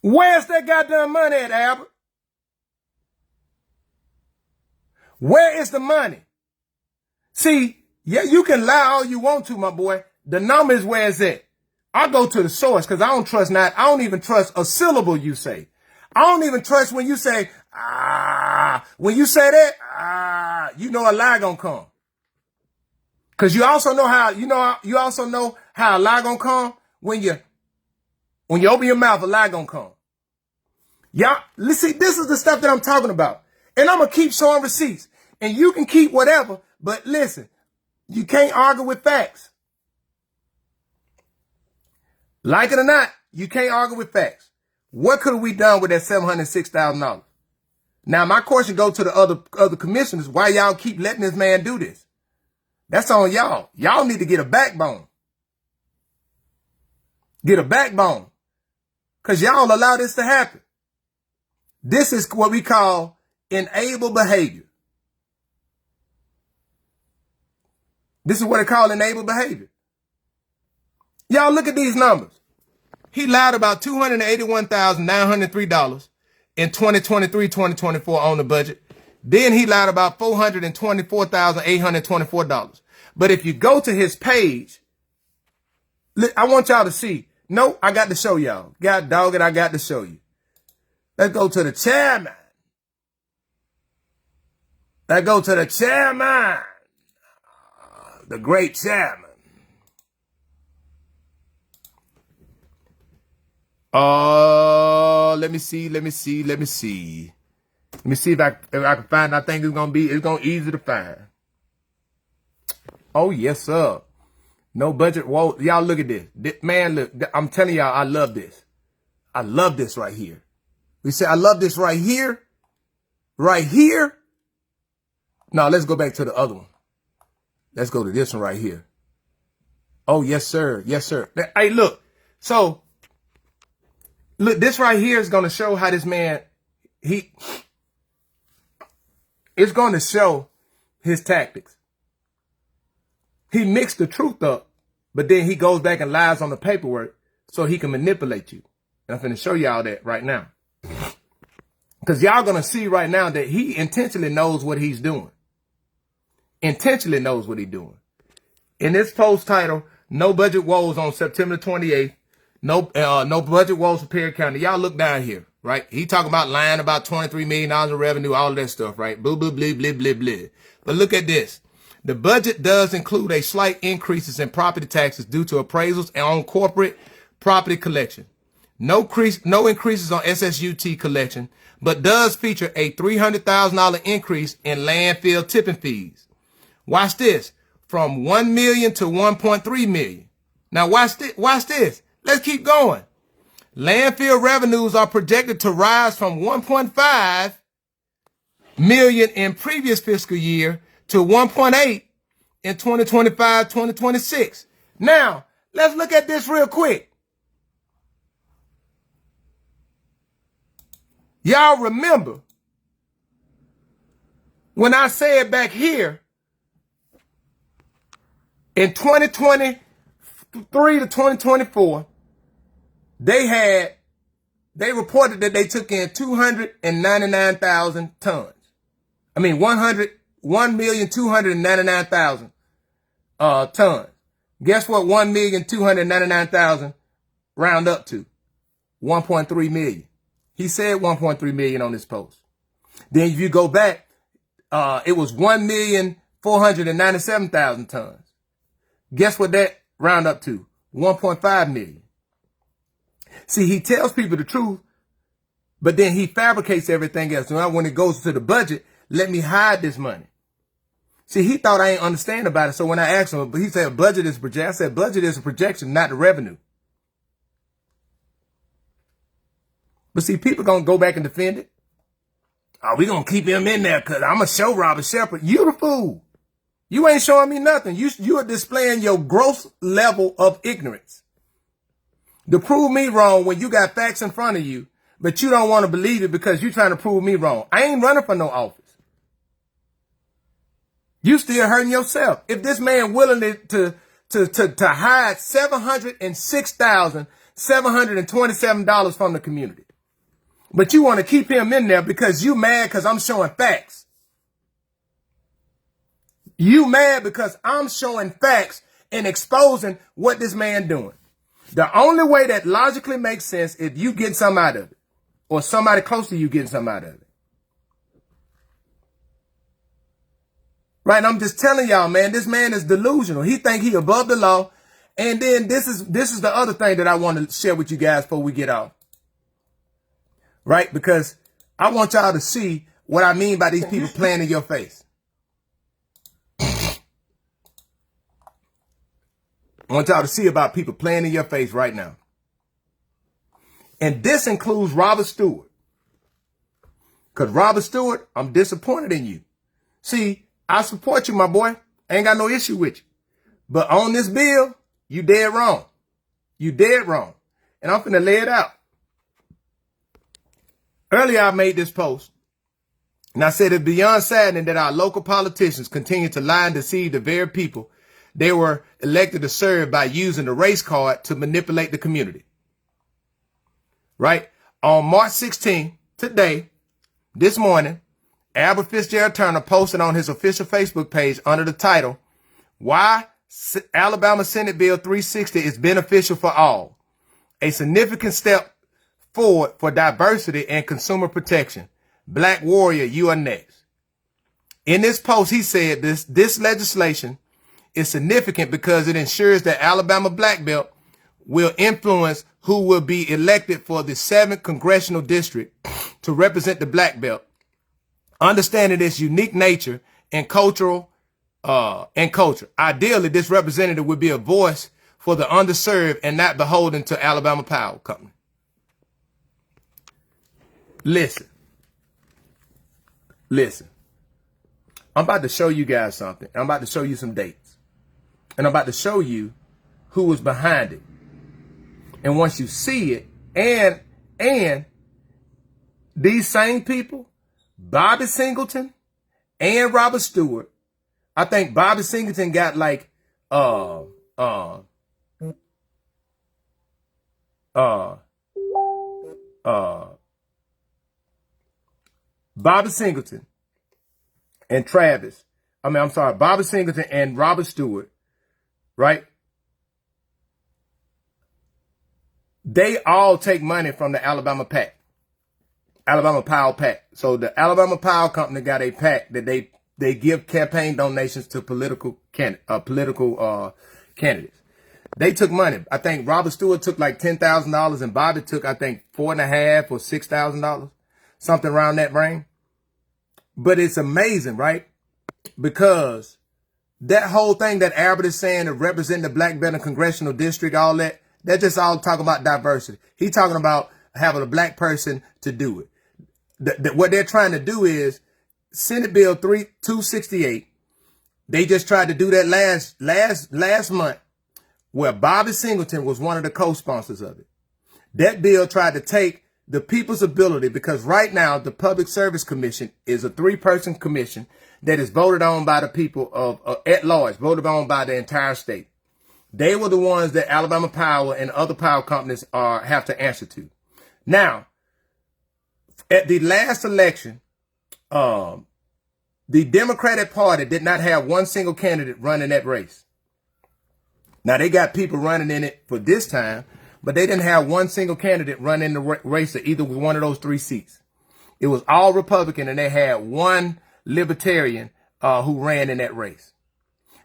Speaker 1: Where's that goddamn money at, Albert? Where is the money? See, yeah, you can lie all you want to, my boy. The number is where it's at. I go to the source because I don't even trust a syllable you say. I don't even trust when you say, when you say that, you know a lie gonna come. Cause you also know how a lie gonna come when you open your mouth, a lie gonna come. Y'all, see, this is the stuff that I'm talking about. And I'm gonna keep showing receipts. And you can keep whatever, but listen, you can't argue with facts. Like it or not, you can't argue with facts. What could we done with that $706,000? Now, my question goes to the other commissioners. Why y'all keep letting this man do this? That's on y'all. Y'all need to get a backbone. Get a backbone. Because y'all allow this to happen. This is what we call enable behavior. This is what they call enable behavior. Y'all look at these numbers. He lied about $281,903 in 2023-2024 on the budget. Then he lied about $424,824. But if you go to his page, I want y'all to see. No, I got to show y'all. God dog it, I got to show you. Let's go to the chairman. Let's go to the chairman. The great chairman. Let me see. Let me see if I can find. I think it's gonna be easy to find. Oh yes, sir. No budget. Whoa, y'all look at this. Man, look. I'm telling y'all, I love this. I love this right here. We say I love this right here. Right here. Now let's go back to the other one. Let's go to this one right here. Oh yes, sir. Yes, sir. Hey, look. So. Look, this right here is going to show how this man, it's going to show his tactics. He mixed the truth up, but then he goes back and lies on the paperwork so he can manipulate you. And I'm going to show y'all that right now. Because y'all going to see right now that he intentionally knows what he's doing. Intentionally knows what he's doing. In this post title, No Budget Woes on September 28th. No budget woes for Perry County. Y'all look down here, right? He talking about lying about $23 million in revenue, all that stuff, right? Blah, blah, blah, blah, blah, blah. But look at this. The budget does include a slight increases in property taxes due to appraisals and on corporate property collection. No increases on SSUT collection, but does feature a $300,000 increase in landfill tipping fees. Watch this. From $1 million to $1.3 million. Now watch this. Let's keep going. Landfill revenues are projected to rise from 1.5 million in previous fiscal year to 1.8 in 2025-2026. Now, let's look at this real quick. Y'all remember when I said back here In 2023 to 2024, they reported that they took in 299,000 tons. I mean, 1,299,000 tons. Guess what 1,299,000 round up to? 1.3 million. He said 1.3 million on this post. Then if you go back, it was 1,497,000 tons. Guess what that round up to? 1.5 million. See, he tells people the truth, but then he fabricates everything else. Now, when it goes to the budget, let me hide this money. See, he thought I ain't understand about it. So when I asked him, he said budget is projection. I said budget is a projection, not the revenue. But see, people gonna go back and defend it. Oh, we gonna keep him in there because I'm gonna show Robert Shepard. You the fool. You ain't showing me nothing. You are displaying your gross level of ignorance. To prove me wrong when you got facts in front of you, but you don't want to believe it because you're trying to prove me wrong. I ain't running for no office. You still hurting yourself. If this man willing to hide $706,727 from the community, but you want to keep him in there because you mad because I'm showing facts. You mad because I'm showing facts and exposing what this man doing. The only way that logically makes sense is you getting something out of it, or somebody close to you getting something out of it. Right? And I'm just telling y'all, man, this man is delusional. He think he above the law. And then this is the other thing that I want to share with you guys before we get off. Right? Because I want y'all to see what I mean by these people playing in your face. I want y'all to see about people playing in your face right now. And this includes Robert Stewart. Because Robert Stewart, I'm disappointed in you. See, I support you, my boy. I ain't got no issue with you. But on this bill, you dead wrong. You dead wrong. And I'm finna lay it out. Earlier, I made this post. And I said it's beyond saddening that our local politicians continue to lie and deceive the very people they were elected to serve by using the race card to manipulate the community. Right? On March 16th, today, this morning, Albert Fitzgerald Turner posted on his official Facebook page under the title, "Why Alabama Senate Bill 360 is beneficial for all. A significant step forward for diversity and consumer protection. Black warrior, you are next." In this post, he said this legislation is significant because it ensures that Alabama Black Belt will influence who will be elected for the 7th congressional district to represent the Black Belt, understanding its unique nature and culture. Ideally, this representative would be a voice for the underserved and not beholden to Alabama Power Company. Listen. I'm about to show you guys something. I'm about to show you some dates. And I'm about to show you who was behind it. And once you see it, and these same people, Bobby Singleton and Robert Stewart, I think Bobby Singleton got like Bobby Singleton and Bobby Singleton and Robert Stewart, right? They all take money from the Alabama PAC, Alabama Power PAC. So the Alabama Power Company got a PAC that they give campaign donations to political candidates. They took money. I think Robert Stewart took like $10,000 and Bobby took, I think, $4,500 or $6,000, something around that range. But it's amazing, right? Because that whole thing that Albert is saying to represent the Black Belt Congressional District, all that just all talking about diversity. He's talking about having a black person to do it. What they're trying to do is Senate Bill 268. They just tried to do that last month, where Bobby Singleton was one of the co-sponsors of it. That bill tried to take the people's ability, because right now the Public Service Commission is a 3-person commission that is voted on by the people of at large, voted on by the entire state. They were the ones that Alabama Power and other power companies have to answer to. Now, at the last election, the Democratic Party did not have one single candidate running that race. Now, they got people running in it for this time, but they didn't have one single candidate running the race at either one of those 3 seats. It was all Republican, and they had one Libertarian who ran in that race.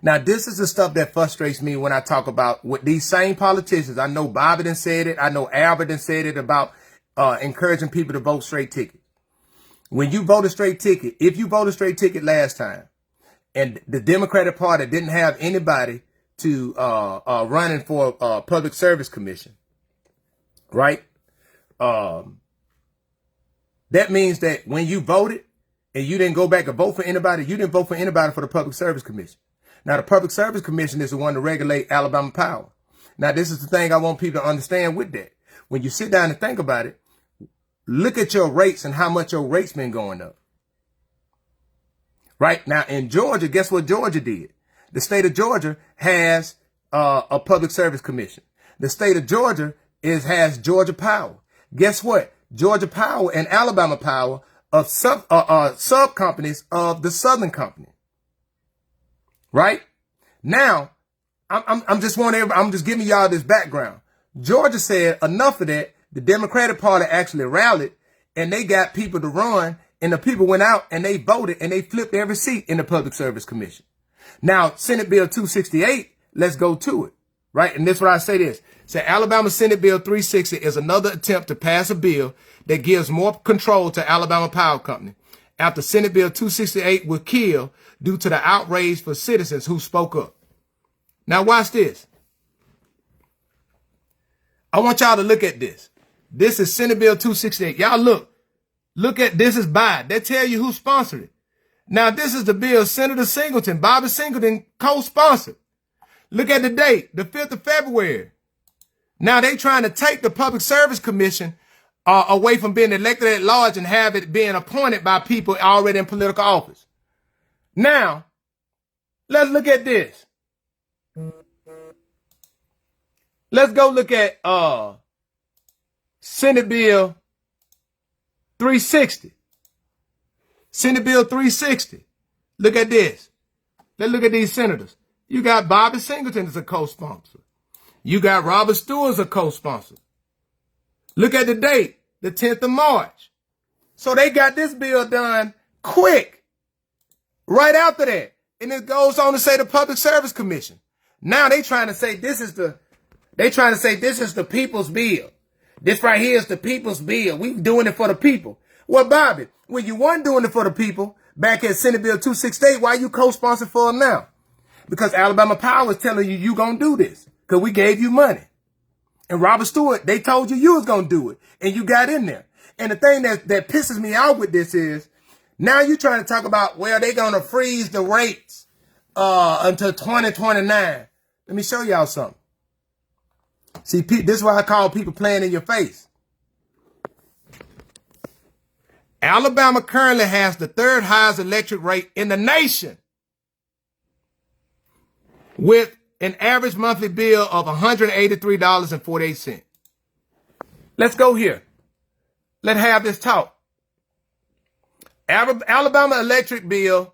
Speaker 1: Now, this is the stuff that frustrates me when I talk about with these same politicians. I know Bobby done said it. I know Albert done said it about encouraging people to vote straight ticket. When you vote a straight ticket, if you voted straight ticket last time, and the Democratic Party didn't have anybody to running for Public Service Commission, right? That means that when you voted and you didn't go back and vote for anybody, you didn't vote for anybody for the Public Service Commission. Now, the Public Service Commission is the one to regulate Alabama Power. Now, this is the thing I want people to understand with that. When you sit down and think about it, look at your rates and how much your rates been going up. Right? Now, in Georgia, guess what Georgia did? The state of Georgia has a Public Service Commission. The state of Georgia has Georgia Power. Guess what? Georgia Power and Alabama Power are sub companies of the Southern Company. Right? Now, I'm just giving y'all this background. Georgia said enough of that. The Democratic Party actually rallied, and they got people to run, and the people went out and they voted and they flipped every seat in the Public Service Commission. Now, Senate Bill 268, let's go to it. Right? And this is what I say this. Say Alabama Senate Bill 360 is another attempt to pass a bill that gives more control to Alabama Power Company after Senate Bill 268 was killed due to the outrage for citizens who spoke up. Now watch this. I want y'all to look at this. This is Senate Bill 268. Y'all look at this is Biden. They tell you who sponsored it. Now this is the bill Senator Singleton, Bobby Singleton co-sponsored. Look at the date, the 5th of February. Now they trying to take the Public Service Commission away from being elected at large and have it being appointed by people already in political office. Now, let's look at this. Let's go look at Senate Bill 360. Senate Bill 360. Look at this. Let's look at these senators. You got Bobby Singleton as a co-sponsor. You got Robert Stewart as a co-sponsor. Look at the date, the 10th of March. So they got this bill done quick. Right after that. And it goes on to say the Public Service Commission. Now they trying to say this is the people's bill. This right here is the people's bill. We doing it for the people. Well, Bobby, when you weren't doing it for the people back at Senate Bill 268, why you co-sponsored for them now? Because Alabama Power is telling you gonna do this. Because we gave you money. And Robert Stewart, they told you was gonna do it. And you got in there. And the thing that pisses me out with this is, now you're trying to talk about, well, they're gonna freeze the rates until 2029. Let me show y'all something. See, this is why I call people playing in your face. Alabama currently has the 3rd highest electric rate in the nation, with an average monthly bill of $183.48. Let's go here. Let's have this talk. Alabama electric bill,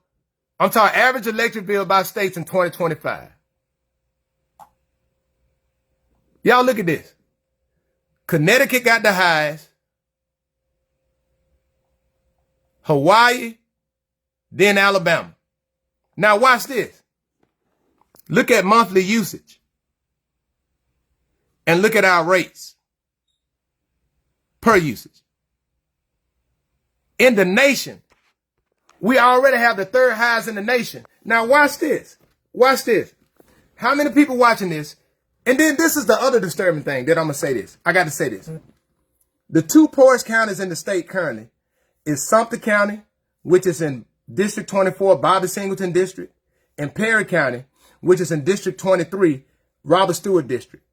Speaker 1: average electric bill by states in 2025. Y'all look at this. Connecticut got the highest. Hawaii, then Alabama. Now watch this. Look at monthly usage. And look at our rates per usage. In the nation, we already have the 3rd highest in the nation. Now watch this. Watch this. How many people watching this? And then this is the other disturbing thing that I'm going to say this. I got to say this. The 2 poorest counties in the state currently is Sumter County, which is in District 24, Bobby Singleton District, and Perry County, which is in District 23, Robert Stewart District.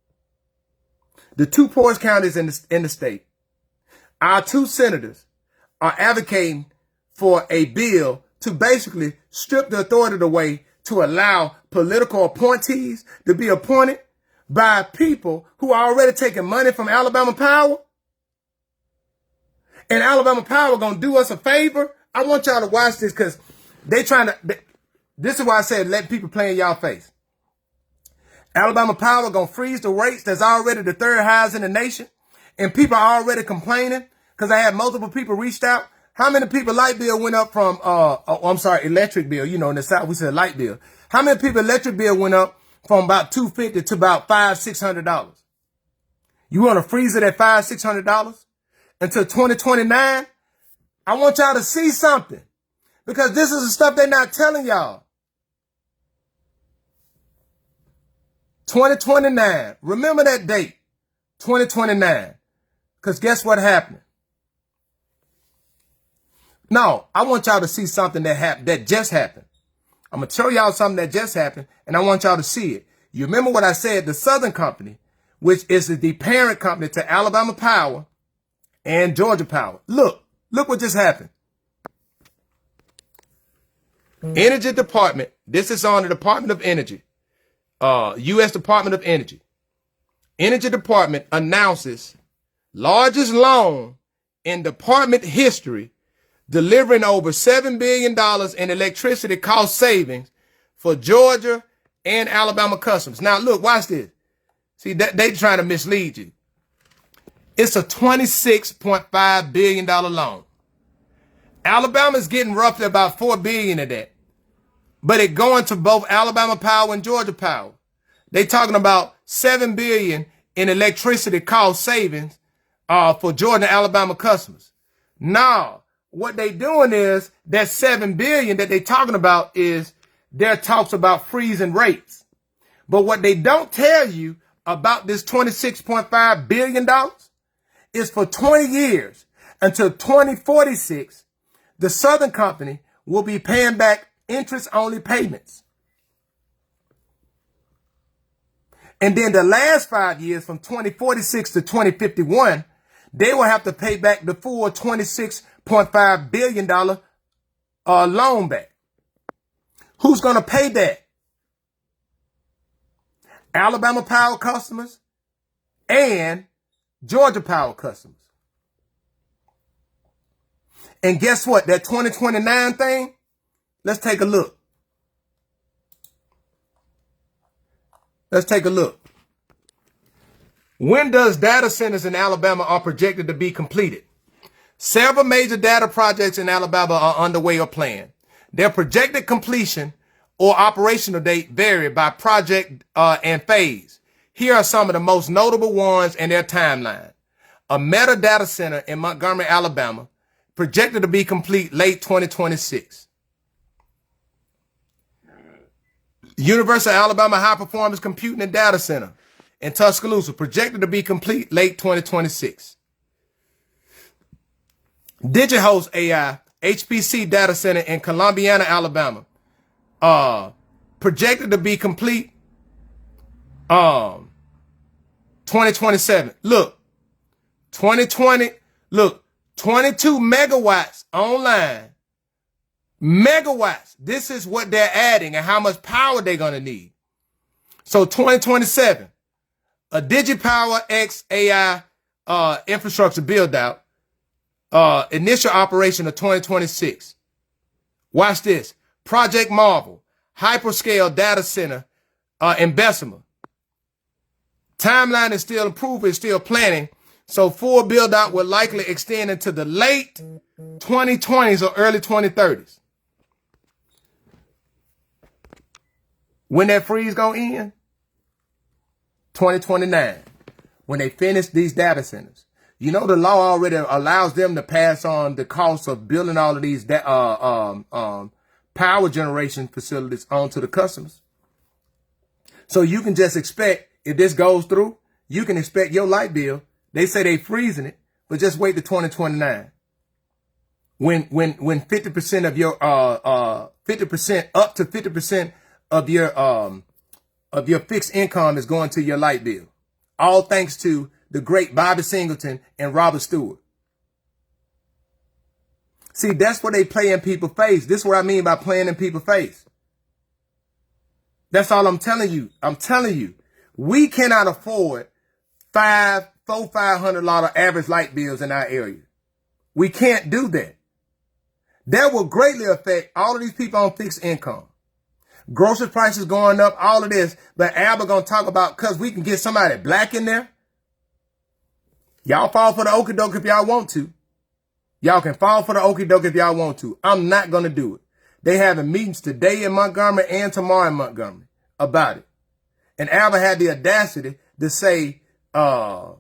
Speaker 1: The 2 poorest counties in the state. Our 2 senators are advocating for a bill to basically strip the authority away to allow political appointees to be appointed by people who are already taking money from Alabama Power? And Alabama Power gonna do us a favor? I want y'all to watch this because this is why I said let people play in y'all face. Alabama Power gonna freeze the rates that's already the third highest in the nation. And people are already complaining because I had multiple people reached out. How many people light bill went up from, electric bill, in the South we said light bill. How many people electric bill went up from about $250 to about $500-$600? You want to freeze it at $500-$600 until 2029? I want y'all to see something because this is the stuff they're not telling y'all. 2029. Remember that date, 2029. Because guess what happened? No, I want y'all to see something that just happened. I'm going to show y'all something that just happened, and I want y'all to see it. You remember what I said, the Southern Company, which is the parent company to Alabama Power and Georgia Power. Look what just happened. Energy Department, this is on the Department of Energy, U.S. Department of Energy. Energy Department announces largest loan in department history, delivering over $7 billion in electricity cost savings for Georgia and Alabama customers. Now, look, watch this. See, they trying to mislead you. It's a $26.5 billion loan. Alabama's getting roughly about $4 billion of that. But it going to both Alabama Power and Georgia Power. They talking about $7 billion in electricity cost savings for Georgia and Alabama customers. Now, what they doing is that $7 billion that they talking about is their talks about freezing rates. But what they don't tell you about this $26.5 billion is for 20 years until 2046, the Southern Company will be paying back interest-only payments. And then the last 5 years from 2046 to 2051, they will have to pay back the full $26.5 billion loan back. Who's going to pay that? Alabama Power customers and Georgia Power customers. And guess what? That 2029 thing, let's take a look. Let's take a look. When does data centers in Alabama are projected to be completed? Several major data projects in Alabama are underway or planned. Their projected completion or operational date vary by project and phase. Here are some of the most notable ones and their timeline. A Meta data center in Montgomery, Alabama, projected to be complete late 2026. University of Alabama High Performance Computing and Data Center in Tuscaloosa, projected to be complete late 2026. DigiHost AI, HPC Data Center in Columbiana, Alabama, projected to be complete 2027. Look, 2020, look, 22 megawatts online. Megawatts. This is what they're adding and how much power they're going to need. So 2027, a DigiPower X AI infrastructure build out, initial operation of 2026. Watch this. Project Marvel, hyperscale data center in Bessemer. Timeline is still improving, still planning. So full build out will likely extend into the late 2020s or early 2030s. When that freeze gonna end? 2029. When they finish these data centers. You know, the law already allows them to pass on the cost of building all of these power generation facilities onto the customers. So you can just expect, if this goes through, you can expect your light bill. They say they freezing it, but just wait to 2029. When 50% of your 50% up to 50% of your fixed income is going to your light bill. All thanks to the great Bobby Singleton and Robert Stewart. See, that's what they play in people's face. This is what I mean by playing in people's face. That's all I'm telling you. I'm telling you, we cannot afford $500 average light bills in our area. We can't do that. That will greatly affect all of these people on fixed income. Grocery prices going up, all of this. But Albert gonna talk about because we can get somebody black in there. Y'all fall for the okie doke if y'all want to. Y'all can fall for the okie doke if y'all want to. I'm not gonna do it. They having meetings today in Montgomery and tomorrow in Montgomery about it. And Albert had the audacity to say, Albert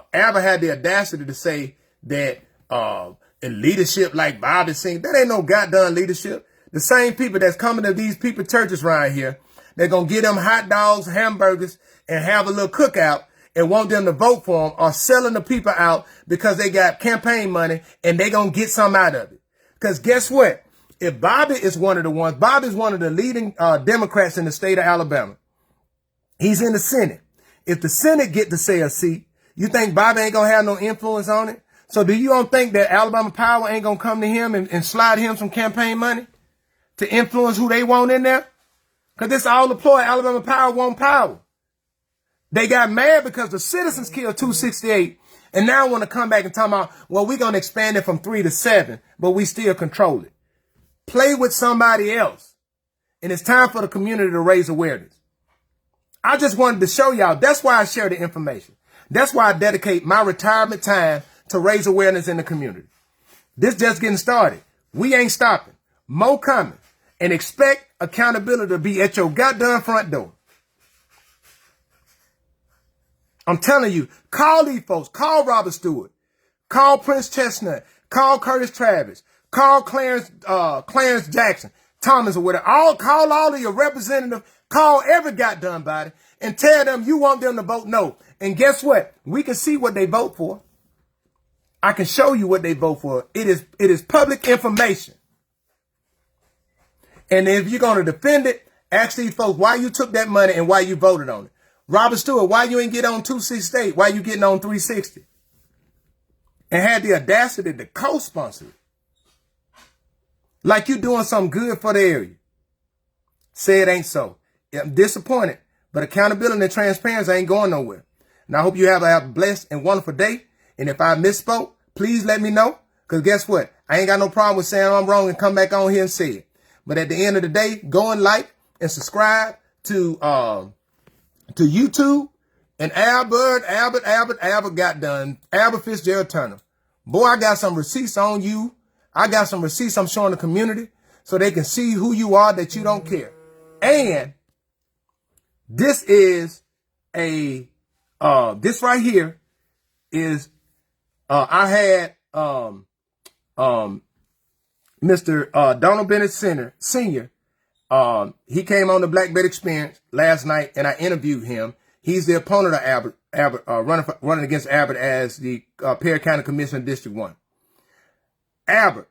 Speaker 1: had the audacity to say that in leadership like Bobby Singh, that ain't no goddamn leadership. The same people that's coming to these people churches around here, they're going to get them hot dogs, hamburgers, and have a little cookout and want them to vote for them are selling the people out because they got campaign money and they going to get some out of it. Because guess what? If Bobby is one of the ones, Bobby's one of the leading Democrats in the state of Alabama. He's in the Senate. If the Senate get to say a seat, you think Bobby ain't going to have no influence on it? So do you don't think that Alabama Power ain't going to come to him and slide him some campaign money to influence who they want in there? Because this all the ploy. Alabama Power want power. They got mad because the citizens killed 268 and now want to come back and talk about, well, we're going to expand it from 3 to 7, but we still control it. Play with somebody else. And it's time for the community to raise awareness. I just wanted to show y'all. That's why I share the information. That's why I dedicate my retirement time to raise awareness in the community. This just getting started. We ain't stopping. More coming. And expect accountability to be at your goddamn front door. I'm telling you, call these folks. Call Robert Stewart. Call Prince Chestnut. Call Curtis Travis. Call Clarence Jackson. Thomas or whatever. Call all of your representatives. Call every goddamn body and tell them you want them to vote no. And guess what? We can see what they vote for. I can show you what they vote for. It is public information. And if you're going to defend it, ask these folks why you took that money and why you voted on it. Robert Stewart, why you ain't get on 268? Why you getting on 360? And had the audacity to co-sponsor it. Like you doing something good for the area. Say it ain't so. I'm disappointed, but accountability and transparency ain't going nowhere. And I hope you have a blessed and wonderful day. And if I misspoke, please let me know. Because guess what? I ain't got no problem with saying I'm wrong and come back on here and say it. But at the end of the day, go and like and subscribe to YouTube. And Albert got done. Albert Fitzgerald Turner. Boy, I got some receipts on you. I got some receipts I'm showing the community so they can see who you are, that you don't care. And this is this right here is, I had, Mr. Donald Bennett Senior. He came on the Black Bet Experience last night and I interviewed him. He's the opponent of Albert, running against Albert as the Perry County Commissioner, District 1. Albert,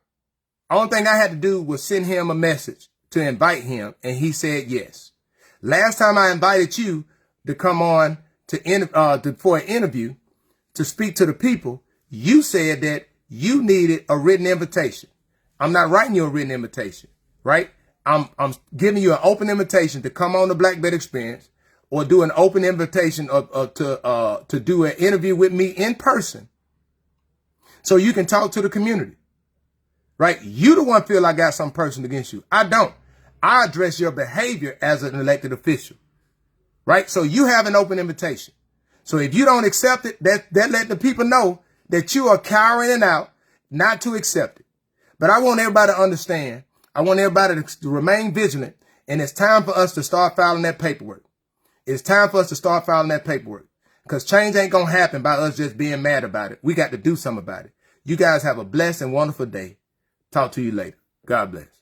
Speaker 1: only thing I had to do was send him a message to invite him, and he said yes. Last time I invited you to come on for an interview to speak to the people, you said that you needed a written invitation. I'm not writing you a written invitation, right? I'm giving you an open invitation to come on the Black Bet Experience, or do an open invitation to do an interview with me in person, so you can talk to the community. Right? You the one feel I got some person against you. I don't. I address your behavior as an elected official. Right? So you have an open invitation. So if you don't accept it, that let the people know that you are cowering out not to accept it. But I want everybody to understand. I want everybody to remain vigilant. And it's time for us to start filing that paperwork. It's time for us to start filing that paperwork. Because change ain't going to happen by us just being mad about it. We got to do something about it. You guys have a blessed and wonderful day. Talk to you later. God bless.